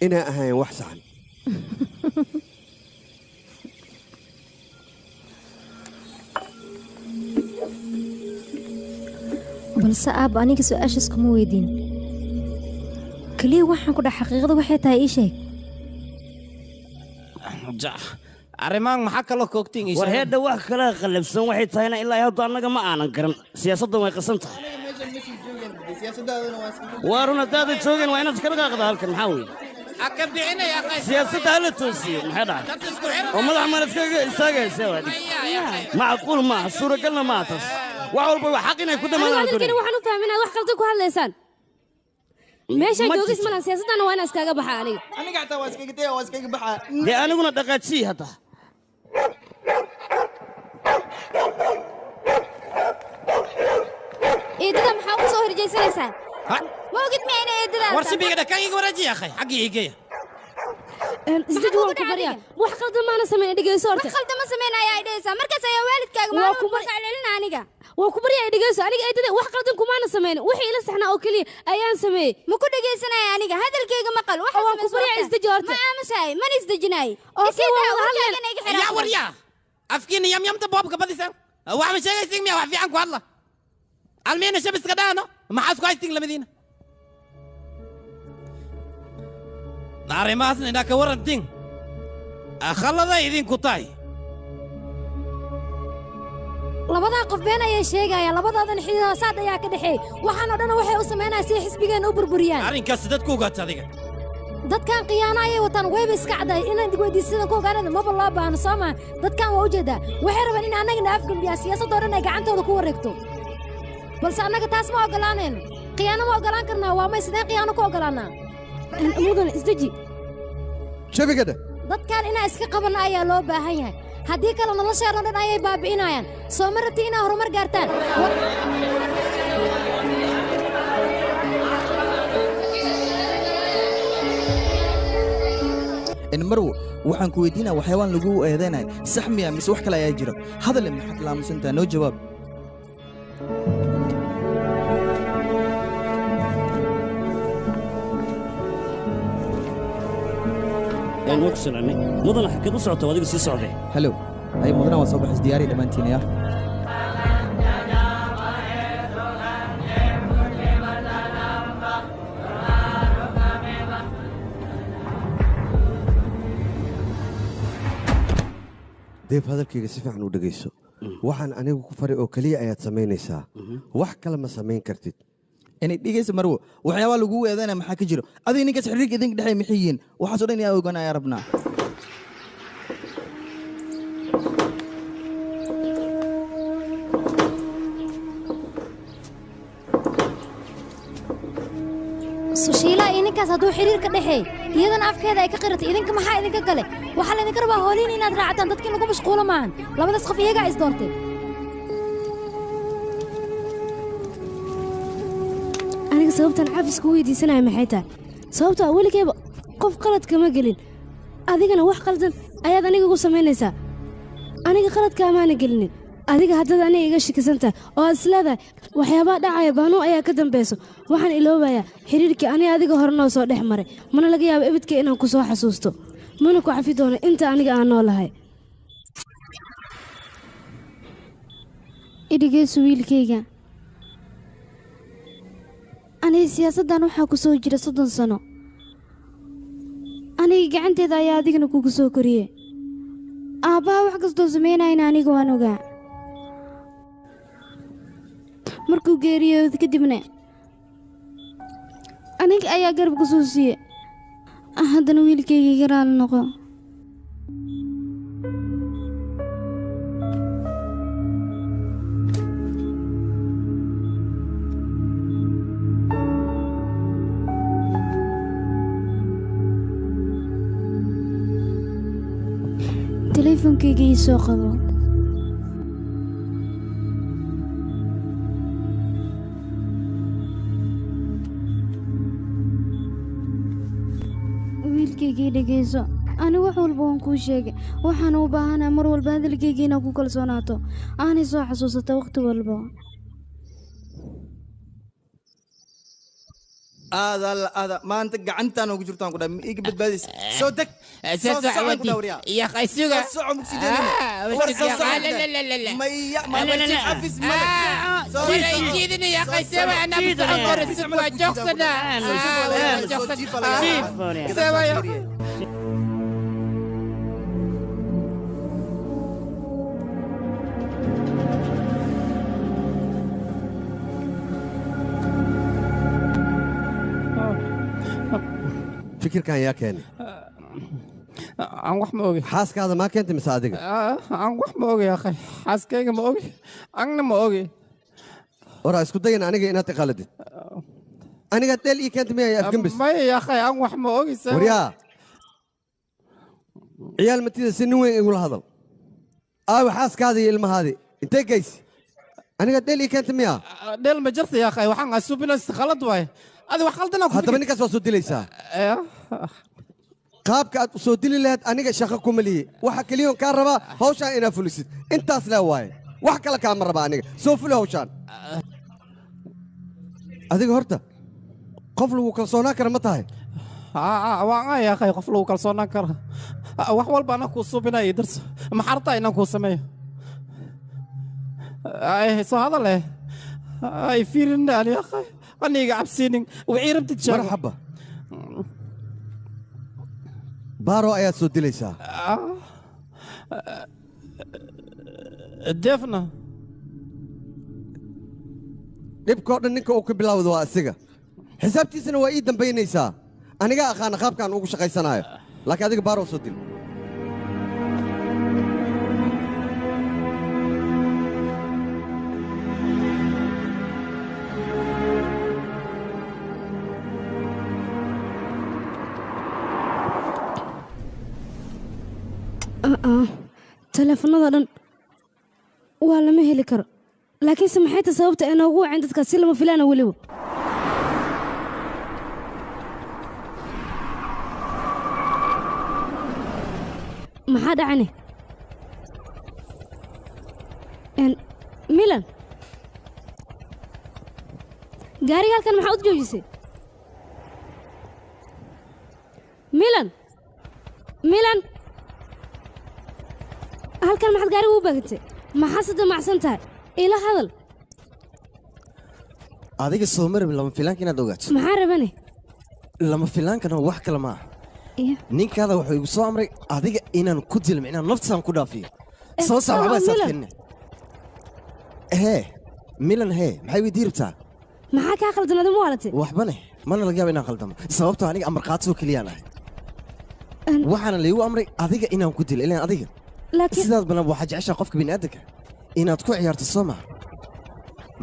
inay ahayn wax saxan balse aab aniga su-aashaas kuma weydiin keliya waxaan ku dhax xaqiiqada waxay tahay ii sheeg arrimaan maxaa kaloo koogtiin war heedha wax kala qalabsan waxay tahayna ilaa hadda annaga ma aanan garan siyaasaddan way qasan tahay waa run haddaada joogeen waa inaad iskala qaaqda halkan maxaa weeye siyaasadda hala toosiyo maxay dhacay oo madax maan iskaga istaagaysa macquul maaha suuragalna maaha taas wax walba waa xaq inay ku dhamaadaan hadalkani waxaan u fahmin inaad wax qaldan ku hadlaysaan meeshaan joogis malan siyaasaddana waa inaan iskaga baxa aniga xataa waa iskaga daya waa iskaga baxaa dee aniguna dhaqaajii hadda eedada maxaa ku soo horjeysanaysaa ma ogid ma inay eedada war sibiga kan iga waraji akhay xaqi igeeya isdad waan ku barya wax qaldan maana sameyn dhigayso horta wax qaldan ma sameyn ayaa idhaysaa markaas ayaa waalidkaaga ma ku celcelina aniga waa ku barya dhigayso aniga eedada wax qaldan kumaana sameyn wixii ila saxnaa oo kaliya ayaan sameeyay ma ku dhageysanaya aniga hadalkayga maqal waxa waan ku barya isdaji horta ma aamusahay man isdajinay ya warya afkiina yamyamta boobka badisan wax ma sheegaysin miya wax fiican ku hadla almeena shabiska dhaano maxaa isku haystiin lamadiina arrimahaasna inaa ka warantiin khalladay idinku tahay labadaa qof been ayay sheegayaan labadoodan xididoosaad ayaa ka dhexeey waxaanoo dhan waxay u samaynayaan si xisbigeenna u burburiyaan arrinkaasi dadku ogaata adiga dadkan khiyaano ayay wataan wayba iska cadday inaan digweydiisadan ku ogaanada maba loo baahno soo maa dadkan waa ujeedaa waxay rabaan in annagana afgambiyaa siyaasadoo dhan ay gacantooda ku wareegto balse annaga taas ma oggolaanayno khiyaano ma oggolaan karnaa waa may sideen khiyaano ku oggolaannaa mudan isdeji shabigadha dadkan inaan iska qabanno ayaa loo baahan yahay haddii kale nolosheennoo dhan ayay baabi'inayaan soo ma rabti inaa horumar gaartaan marwo waxaan ku weydiinaa waxyaabaan lagu eedaynaya sax miya mise wax kale ayaa jira hadale maxaad laamusantaa noo jawaab mudana xaggeed u socota adiga sii socday halow ay mudana waa soo baxis diyaari dhammaantiin ya deef hadalkayga si fiican u dhegayso waxaan anigu ku faray oo keliya ayaad samaynaysaa wax kale ma samayn kartid inay dhegaysa marwo waxyaabaa lagu eedaynaya maxaa ka jiro adiga ninkaas xiriirka idinka dhexey maxay yihiin waxaasoo dhan inaa ogaan ayaa rabnaa sushiilaa iyo ninkaas hadduu xiriir ka dhexeey iyadana afkeeda ay ka qiratay idinka maxaa idinka gale waxaa laydinka rabaa hooliin inaad raacataan dadkii lagu mashquulo maahan labadaas qof iyagaa isdoortay aniga sababtan xafiska u weydiisanaya maxay tahay sababtoo ah weligeyba qof qalad kama gelin adigana wax qaldan ayaad aniga igu samaynaysaa aniga qaladka amaana gelinin adiga haddaad aniga iga shikisan tahay oo aad isleedahay waxyaabaha dhacaya baanuu ayaa ka dambayso waxaan iloobayaa xidhiirkii aniga adiga hore noo soo dhex maray mana laga yaabo ebidka inaan ku soo xasuusto mana ku cafi doono inta aniga aan noolahay idhigeyso wiilkayga aniga siyaasaddan waxaa ku soo jira 30 sano aniga gacanteeda ayaa adigana kugu soo koriye aabbaha wax kastoo samaynayna aniga waan ogaa markuu geeriyooda kadibna aniga ayaa garab ku soo siiye haddana wiilkayga iga raali noqo teleefonkayga ii soo qabo wiilkaygii dhegayso ani wax walba waan kuu sheegay waxaan u baahanahay mar walba hadalkayga inaad ku kalsoonaato aanay soo xasuusata wakhti walba aada maanta gacantaan ugu jirtaan ku dhaa iga badbaadis soo deg يا أخي سوق يا أخي سوى أنا بسعنقر السبوة جوكسنا سوى يا fikirkan yaa keenay aan wax ma ogi xaaskaada maa keentay mise adiga aan wax ma ogi akhay xaaskayga ma ogi anna ma ogi waraa isku dayan aniga inaad iqaaladid aniga dheel ii keentay miyay afgambis maya akhay aan wax ma ogi waryaa ciyaal matida si nin weyn igula hadal aawi xaaskaada iyo ilmahaadii intee geysi aniga dheel ii keentay miyaa dheel ma jirta ya akhay waxaan asuubinaysa khalad waaye adi wax khaldana haddaba ninkaas waa soo dilaysaa qaabka aad u soo dili lahayd aniga shaqo kuma lihi waxa keliyoon kaa rabaa hawshaan inaad fulisid intaas lee waaye wax kale kaama rabaa aniga soo fuli hawshaan adiga horta qof lagu kalsoonaan kara ma tahay waan ay akhay qof lagu kalsoonaan kara wax walba anaa kuu suubinaya ii darso maxaa rabtaa inaan kuu sameeyo soo hadal eh ay fiirinna ani akhay aniga cabsiinin wixii rabtid sheego marxaba baaro ayaad soo dilaysaa defna dhibkoo dhan ninka uu ka bilaawdo waa asiga xisaabtiisana waa ii dambaynaysaa aniga aqaana qaabkaan ugu shaqaysanaayo laakiin adiga baaro soo dil teleefanada dhan waa lama heli karo laakiinse maxay ta sababta ay noogu waceen dadkaas si lama filaana weliba maxaa dhacane milan gaariga halkan maxaa u joojisay milan halkan maxaad gaariga u baagatay maxaa se damacsan tahay ila hadal adiga soo marabin lama filaanka inaad ogaato maxaa rabane lama filaankana wax kale ma aha ninkaada wuxuu igu soo amray adiga inaan ku dilmi inaan naftisaan ku dhaafiyo soo sax waxba isaadkeenna milan maxay weydii rabtaa maxaa kaa khaldamada ma waalatay waxbane mana laga yaaba inaan khaldamo sababtoo aniga amar qaadso keliyaan ahay waxaana laygu amray adiga inaan ku dilo ilaan adiga sidaad banan waxaa jeceshaa qofka bini'aadanka inaad ku ciyaarto soo maha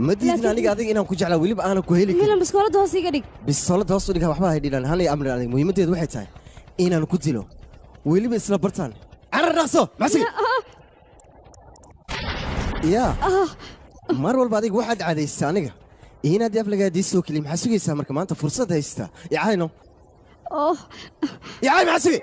ma diidin aniga adiga inaan ku jeclaa weliba aanan ku heli milan biskoolada hoos iga dhig biskoolada hoos u dhiga waxba haydhilaan hal iyo amrin adiga muhiimaddeedu waxay tahay inaan ku dilo weliba isla bartaan carar dhaqso maxsigi yaa mar walba adiga waxaad cadaystaa aniga inaad aflagaadii soo keliya maxaa sugaysaa marka maanta fursad haystaa icayno icay maxaa sugi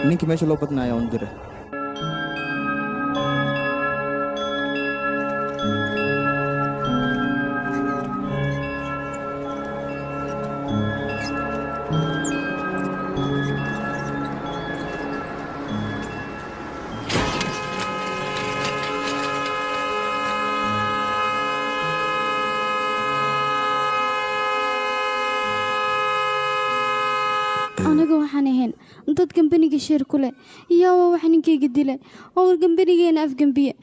ninkii meesha loo badnaayaa un dira aniga waxaan ahayn dad gambaniga sheer ku leh iyaawa wax ninkayga dilay oo gambanigeena afgambiye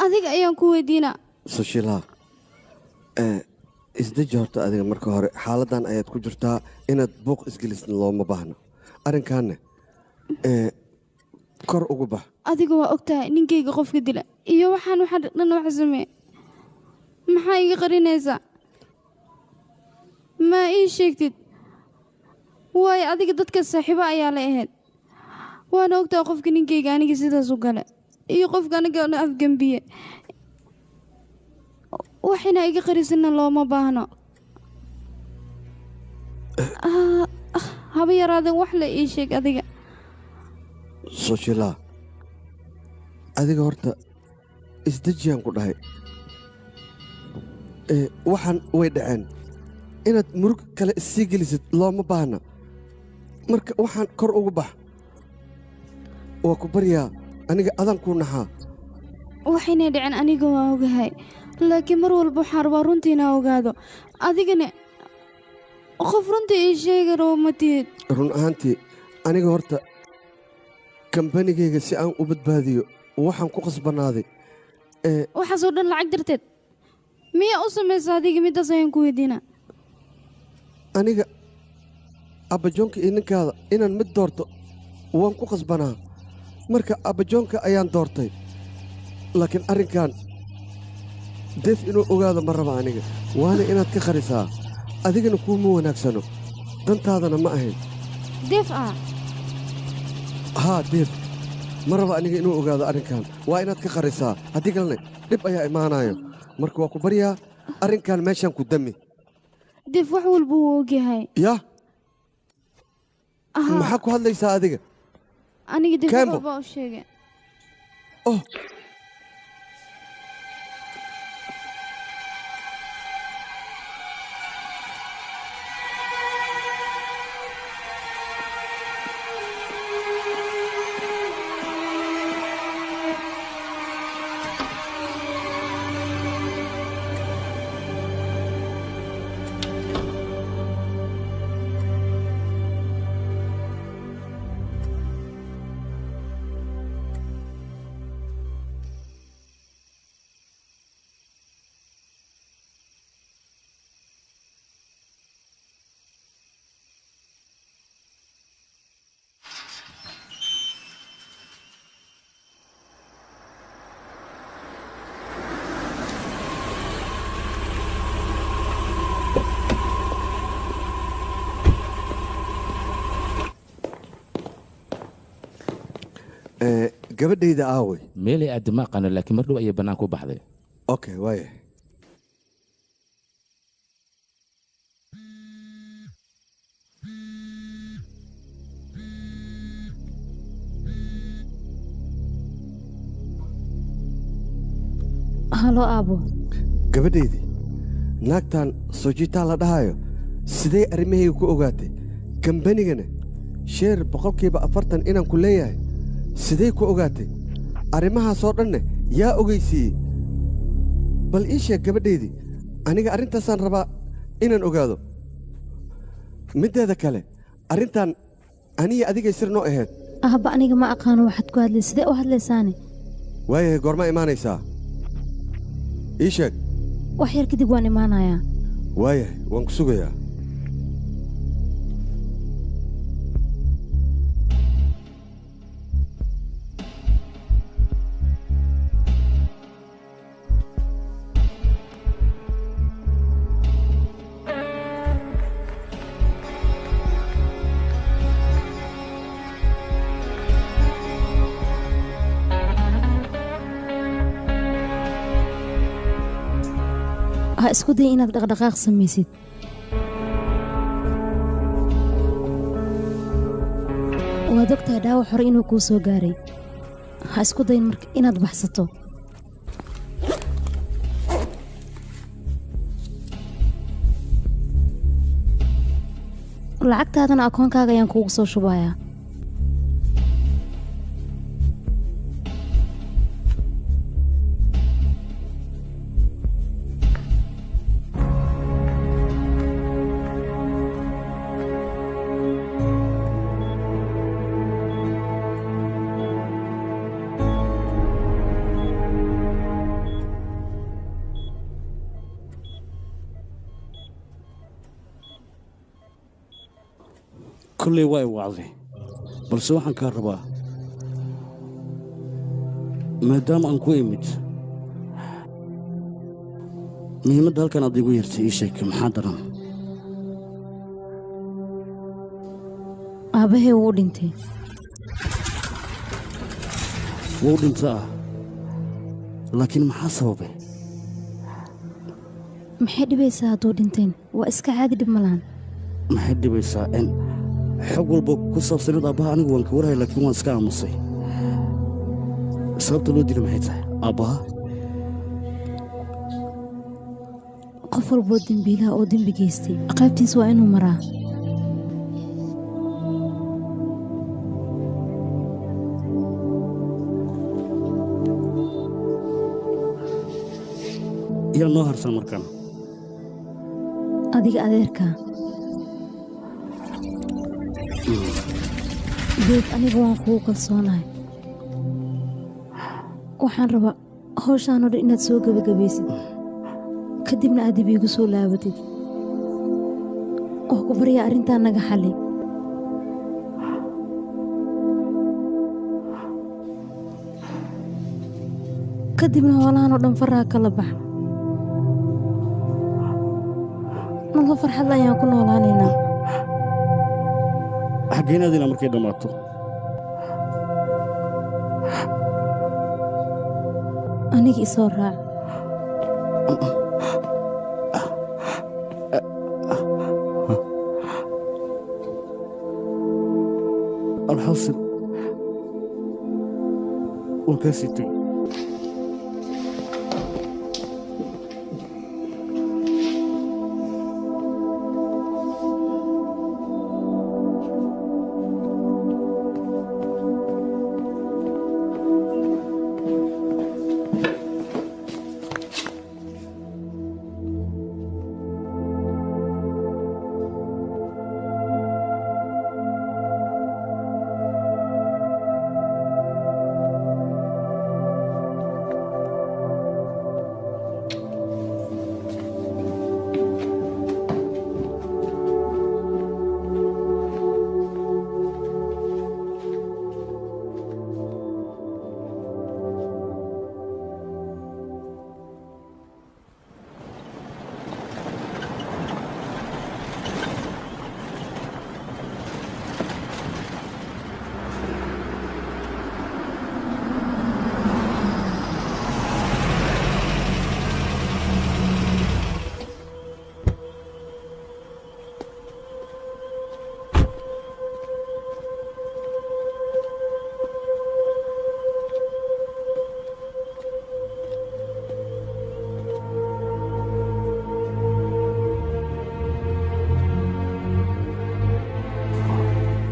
adiga ayaan ku weydiinaa sushilaa isdeji horta adiga marka hore xaaladdan ayaad ku jirtaa inaad buuq isgelisna looma baahno arrinkaanne kor ugu bax adiga waa ogtahay ninkayga qofka dila iyo waxaan waxa dhan wax samee maxaa iga qarinaysaa ma ii sheegtid waayo adiga dadka saaxiibo ayaa la ahayd waana ogtahay qofka ninkayga aniga sidaas u gale iyo qofka anigana afgambiye waxina iga qarisana looma baahno haba yaraadeen wax la ii sheeg adiga sushilaa adiga horta isdejiyaan ku dhahay waxaan way dhaceen inaad murug kale issii gelisid looma baahna marka waxaan kor ugu bax waa ku baryaa aniga adan kuu naxaa waxaynay dhicin aniga waa ogahay laakiin mar walba waxaan rabaa runtii inaa ogaado adigana qof runtii ii sheegi rabo ma tihid run ahaantii aniga horta kambanigayga si aan u badbaadiyo waxaan ku qasbanaaday waxaasoo dhan lacag darteed miyaa u samaysa adiga middaas ayaan ku weydiinaa aniga abbajoonka iyo ninkaada inaan mid doorto waan ku qasbanaa marka abbajoonka ayaan doortay laakiin arrinkan deef inuu ogaado ma raba aniga waana inaad ka qarisaa adigana kuuma wanaagsano dantaadana ma ahayn deef haa deef ma raba aniga inuu ogaado arrinkan waa inaad ka qarisaa haddii kalena dhib ayaa imaanayo marka waa ku baryaa arrinkan meeshaan ku dami deef wax walba wuu ogyahay yaa maxaa ku hadlaysaa adiga aniga deef Kembo. walba u sheegay oh gabadhayda aaway meelay aad ma aqaano laakiin mar dhow ayay banaanka u baxday okay waaye halo aabo gabadhaydii naagtan sojitaan la dhahayo sidee arrimahayga ku ogaatay kambanigana sheer 40% inaan ku leeyahay sidee ku ogaatay arrimahaasoo dhanne yaa ogaysiiyey bal ii sheeg gabadhaydii aniga arrintaasaan rabaa inaan ogaado middeeda kale arrintan aniga adigay sir noo ahayd ahba aniga ma aqaano waxaad ku hadlay sidee u hadlaysaane waayahay goormaa imaanaysaa ii sheeg wax yar kadib waan imaanayaa waayahay waan ku sugayaa ha isku day inaad dhaqdhaqaaq samaysid waad ogtahay dhaawac hore inuu kuu soo gaaray ha isku dayn marka inaad baxsato lacagtaadana akoonkaaga ayaan kuugu soo shubayaa kulley waa i wacday balse waxaan kaa rabaa maadaama aan ku imid muhiimadda halkan aad igu yartay ii sheeg maxaa daran aabahee wuu dhintay wuu dhinta ah laakiin maxaa sababay maxay dhibaysaa hadduu dhinteen waa iska caadi dhib malaan maxay dhibaysaa n xog walba ku saabsanid aabbaha anigu waan ka warhay laakiin waan iska aamusay sababta loo dila maxay tahay aabbaha qof walboo dembiilaha oo dembi geystay qaybtiis waa inuu maraa yaa noo harsan markaan adiga adeerkaa deed aniga waan kugu kalsoonahay waxaan rabaa hawshaanoo dhan inaad soo gebagabaysid kadibna aad dib iigu soo laabatid oo ku baryaa arrintaa naga xalli kadibna hoolahanoo dhan faraha kala bax nolol farxadla ayaan ku noolaanaynaa xaggeenaadina markay dhammaato aniga isoo raac alxasil waan kaa sii tegey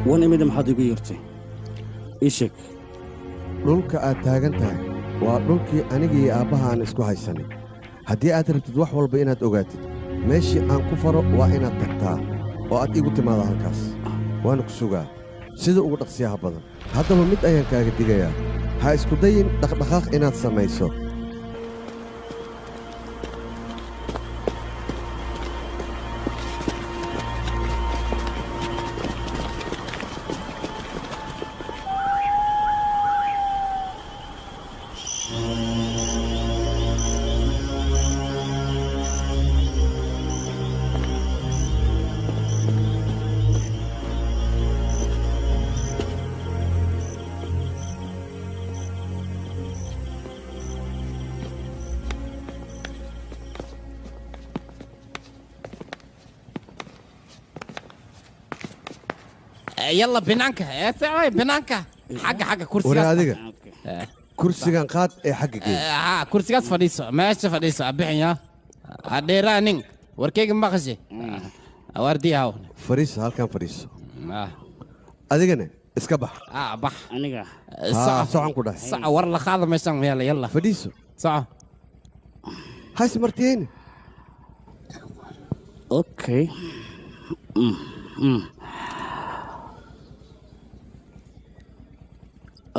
wan imida maxaad igu yeertay ii sheeg dhulka aad taagan tahay waa dhulkii anigii aabbaha aan isku haysanay haddii aad rabtid wax walba inaad ogaatid meeshii aan ku faro waa inaad tagtaa oo aad iigu timaada halkaas waana ku sugaa sida ugu dhaqsiyaha badan haddaba mid ayaan kaaga digayaa ha isku dayin dhaqdhaqaaq inaad samayso يلا بنانكا يا سعي بنانكا حق كرسي ولا هذيك كرسي كان قاد اي حقك كرسي قاد فديسو ماشي فديسو ابيحيا اديرانين وركيك مخشي وردي هاو فريس هل كان فريس adigana iska bax bax aniga socon ku dhahay sac war la qaado meeshan yalla fadhiiso sac hays martiin okay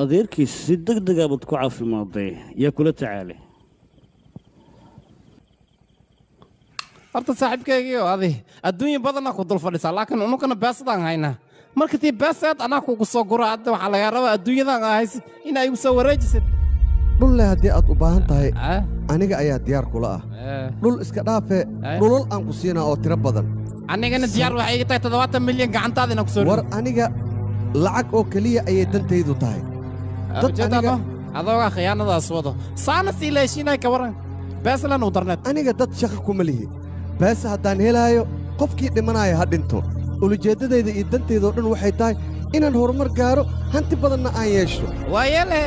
adeerkiis si degdeg ah baad ku caafimaaday yaa kula tacaalay horta saaxiibkaygiio adi adduunya badanaa ku dul fadhisaa laakiin unukana beesadaan haynaa marka tii beeseed anaa kugu soo guro adda waxaa lagaa rabaa adduunyadan aa haysid inaa igu soo wareejisid dhulle haddii aad u baahan tahay aniga ayaa diyaar kula ah dhul iska dhaafe dhulal aan ku siinaa oo tiro badan anigana diyaar waxay iga tahay 70 milyan gacantaada inaan ku soo war aniga lacag oo keliya ayay dantaydu tahay adoogaa khiyaanadaas wado saana sii leeshiinay ka waran beeslan u darneed aniga dad shaqo kuma lihi beesa haddaan helaayo qofkii dhimanaya ha dhinto ulujeeddadayda iyo dantaydoo dhan waxay tahay inaan horumar gaaro hanti badanna aan yeesho waayele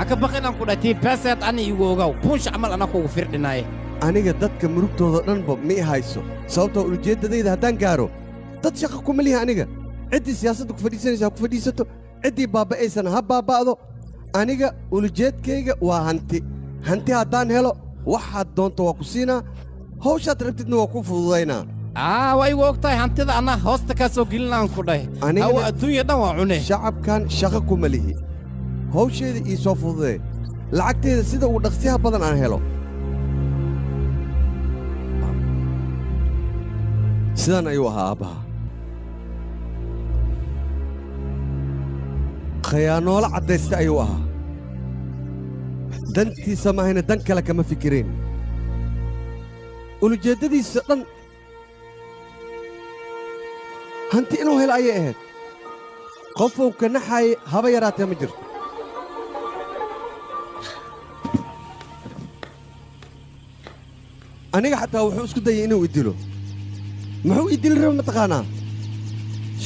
aka baqinaan ku dhatii beeseed ani igu ogaw buunsha camal anaa kugu firdhinaaye aniga dadka murugtooda dhanba ma i hayso sababtoo ulujeeddadayda haddaan gaaro dad shaqo kuma lihi aniga ciddii siyaasadda ku fadhiisanaysa ha ku fadhiisato ciddii baaba'aysana ha baaba'do aniga ulujeedkayga waa hanti haddaan helo waxaad doonto waa ku siinaa hawshaad rabtidna waa ku fududaynaa waa igu og tahay hantida anaa hoosta kaa soo gelinaan ku dhahay hawa adduunya dhan waa cune shacabkan shaqo kuma lihi hawsheeda ii soo fududee lacagteeda sida uu dhaqsiyaha badan aan helo sidaan ayuu ahaa aabbaha khayaanoolo caddaysta ayuu ahaa dantiisa maahayna dan kale kama fikirayn ulujeeddadiisa dhan hanti inuu helo ayay ahayd qofuu ka naxaayay haba yaraatee ma jirto aniga xataa wuxuu isku dayay inuu idilo muxuu idili raba mataqaanaa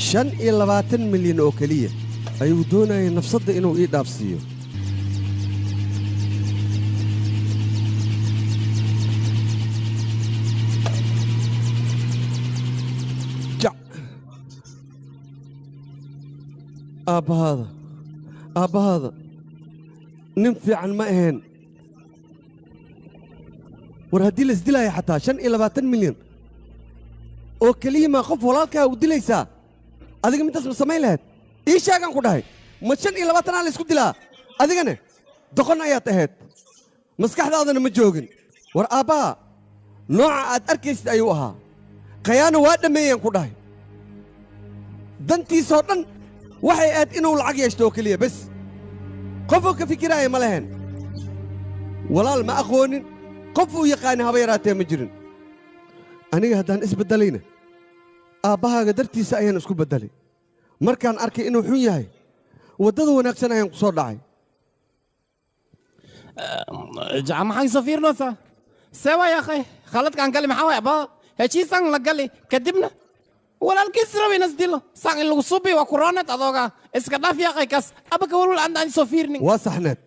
25 milyan oo keliya ayuu doonayay nafsadda inuu ii dhaafsiiyo aabbahaada nin fiican ma ahayn war haddii laisdilaaya xataa 25 milyan oo keliya maa qof walaalkaa u dilaysaa adiga midtaas ma samayn lahayd ii sheegaan ku dhahay ma 25 aa laysku dilaa adigane doqon ayaad ahayd maskaxdaadana ma joogin war aabbaha nooca aad arkaysid ayuu ahaa khayaano waa dhammeeyeen ku dhahay dantiisoo dhan waxay aad inuu lacag yeeshto oo keliya bes qofuu ka fikiraaya ma lahayn walaal ma aqoonin qof uu yaqaani haba yaraatee ma jirin aniga haddaan isbeddelayna aabbahaaga dartiisa ayaan isku beddelay markaan arkay inuu xun yahay waddada wanaagsan ayaan ku soo dhacay maxaan soo fiirnoosaa see waay akhay khaladkaan gali maxaa waay abaa heshiisaan la gali kadibna walaalkiis rabaynas dilo saan in lagu suubi waa kurooneed adooga iska dhaaf yaaqay kaas abaka walwal aan soo fiirnin waa saxneed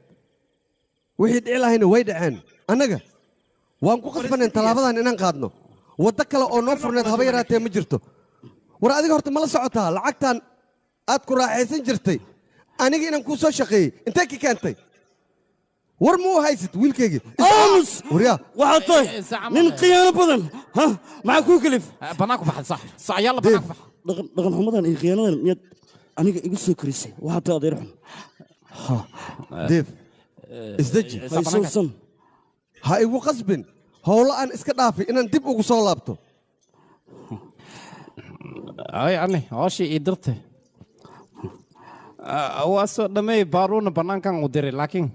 wixii dhici lahayna way dhaceen annaga waan ku qasbanayn tallaabadan inaan qaadno waddo kale oo noo furneed haba yaraatee ma jirto war adiga horta ma la socotaa lacagtan aad ku raaxaysan jirtay aniga inaan kuu soo shaqeeyey intee ka keentay war muu haysid wiilkaygii aamus waryaa waxaad tahay nin khiyaano badan ha maxaa kuu kelif banaanku baxad sax yalla banaanku bax dhaqan xumadan iyo khiyaanadan miyaad aniga igu soo korisay waxaad tahay adeer xun deef isdeji haysosan ha igu qasbin howlo aan iska dhaafay inaan dib ugu soo laabto ay ani hooshii ii dirte waa soo dhammeey baaruuna bannaankan u diray laakiin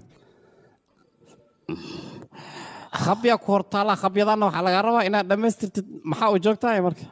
khabya ku hortaala khabyadaanna waxaa lagaa rabaa inaad dhammaystirtid maxaa u joogtahay marka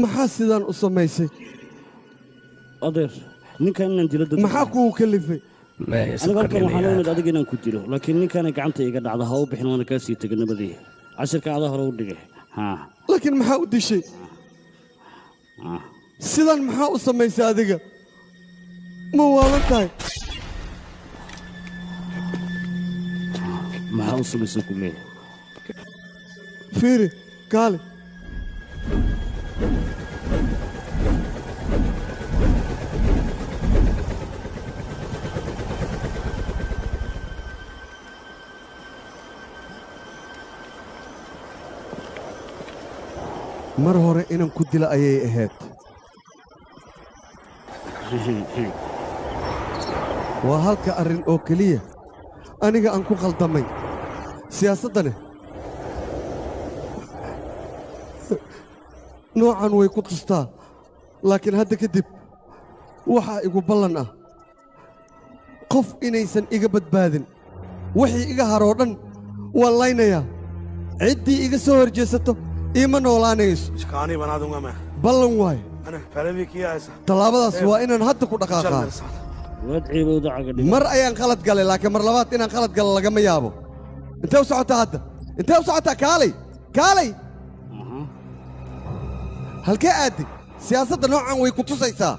maxaa sidaan u samaysay adeer ninkan inaan dilo dad maxaa kugu kalifay aniga halkan waxaan u imid adiga inaan ku dilo laakiin ninkaana gacanta iga dhacda ha u bixin waana kaa sii tegay nabadii cashirkan adaa hore u dhigay laakiin maxaa u dishay sidan maxaa u samaysay adiga ma waalan tahay maxaa u samaysay ku leeyahay fiiri kaale mar hore inaan ku dila ayay ahayd waa halka arrin oo keliya aniga aan ku khaldamay siyaasaddane noocan way ku tustaa laakiin hadda kadib waxaa igu ballan ah qof inaysan iga badbaadin wixii iga haroo dhan waan laynayaa ciddii iga soo horjeesato iima noolaanayso ballan waay tallaabadaas waa inaan hadda ku dhaqaaqaa mar ayaan khalad galay laakiin mar labaad inaan khalad gala lagama yaabo intee u socotaa hadda intee u socotaa kaalay kaalay halkee aaddi siyaasadda noocan way ku tusaysaa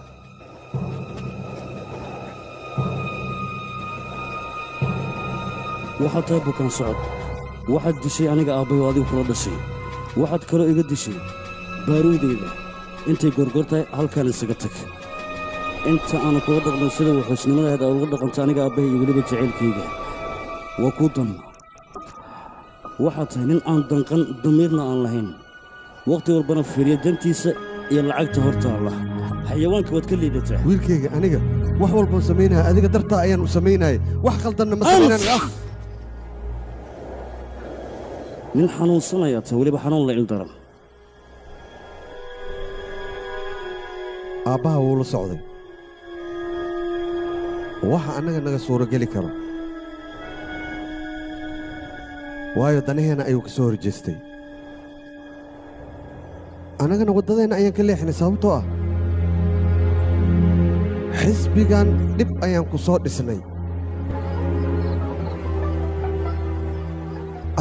waxaad tahay bukaan socod waxaad dishay aniga aabbayo adigu kula dhashay waxaad kaloo iga dishay baaruudeyda intay goorgoor tahay halkaan isaga tag inta aanu kuga dhaqmin sida wuxuusnimadaheed aad uga dhaqanto aniga aabbahay iyo weliba jacaylkayga waa kuu dan waxaad tahay nin aan danqan damiirna aan lahayn wakhti walbana fiiriya dantiisa iyo lacagta hortaalla xayawaanka waad ka liidataa wiilkayga aniga wax walbaan samaynaya adiga dartaa ayaan u samaynaya wax khaldanna ma samaynaan nin xanuunsanayaa tahay weliba xanuun la ildaran aabbaha wuu la socday waxa annaga naga suurogeli karo waayo danaheenna ayuu ka soo horjeestay annagana waddadeenna ayaan ka leexinay sababtoo ah xisbigan dhib ayaan ku soo dhisnay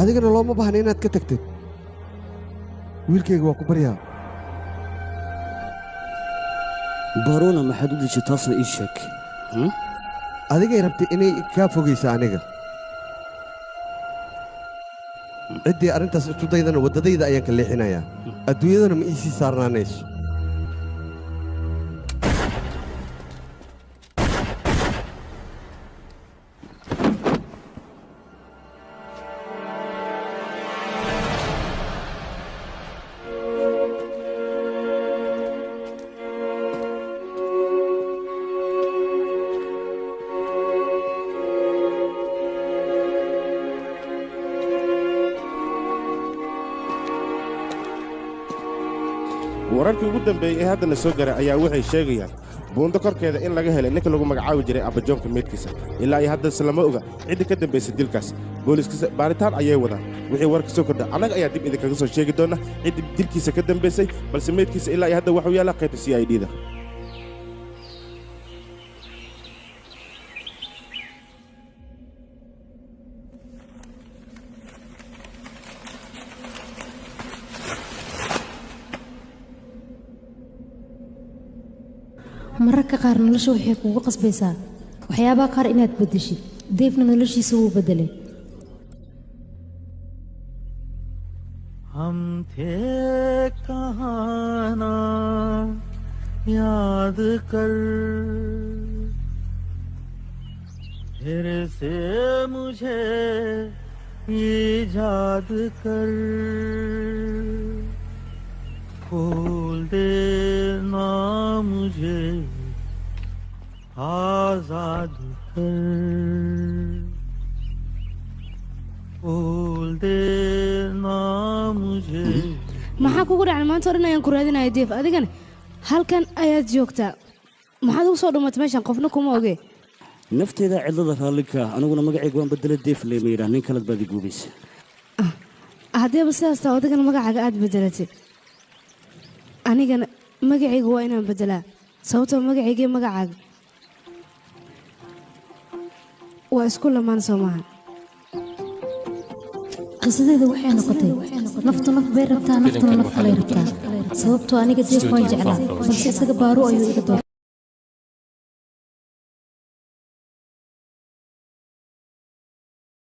adigana looma baahna inaad ka tagtid wiilkayga waa ku baryaa baaruna maxaad u deji taasna ii sheeg adigay rabtay inay kaa fogaysa aniga ciddii arrintaas isu daydana waddadayda ayaan ka leexinayaa adduunyadana ma ii sii saarnaanayso wararkii ugu dambeeyey ee haddana soo garay ayaa waxay sheegayaan buundo korkeeda in laga helay ninka lagu magacaabi jiray abbajoonka meydkiisa ilaa iyo haddase lama oga cidda ka dambaysay dilkaas booliiskiisa baaritaan ayay wadaan wixii warka soo kordha annaga ayaa dib idinkaga soo sheegi doona cidda dilkiisa ka dambaysay balse meydkiisa ilaa iyo hadda waxuu yaallaa qaybta c i d-da mararka qaar nolosha waxay kugu qasbaysaa waxyaabaha qaar inaad beddeshid deefna noloshiisa wuu beddelay हम थे कहाँ ना याद कर फिर से मुझे इजाद कर खोल देना मुझे आजाद कर खोल देना मुझे maxaa kugu dhacay maanta hore ayaan ku raadinaya deef adigana halkan ayaad joogtaa maxaad ugu soo dhumatay meeshan qofna kuma oge nafteeda cidlada raallinka aniguna magacayga waan bedela deef leema yidhaah nin kalead baad iguubaysa haddeeba sidaas taa adigana magacaaga aad bedelatay anigana magacayga waa inaan bedelaa sababtoo magacaygii magacaaga waa isku lamaan soo maaha qisadeeda waxay noqotay naftu naf bay rabtaa naftuna naf kalay rabtaa sababtoo aniga deef waan jeclaa balse isaga baaru ayuu iga doortay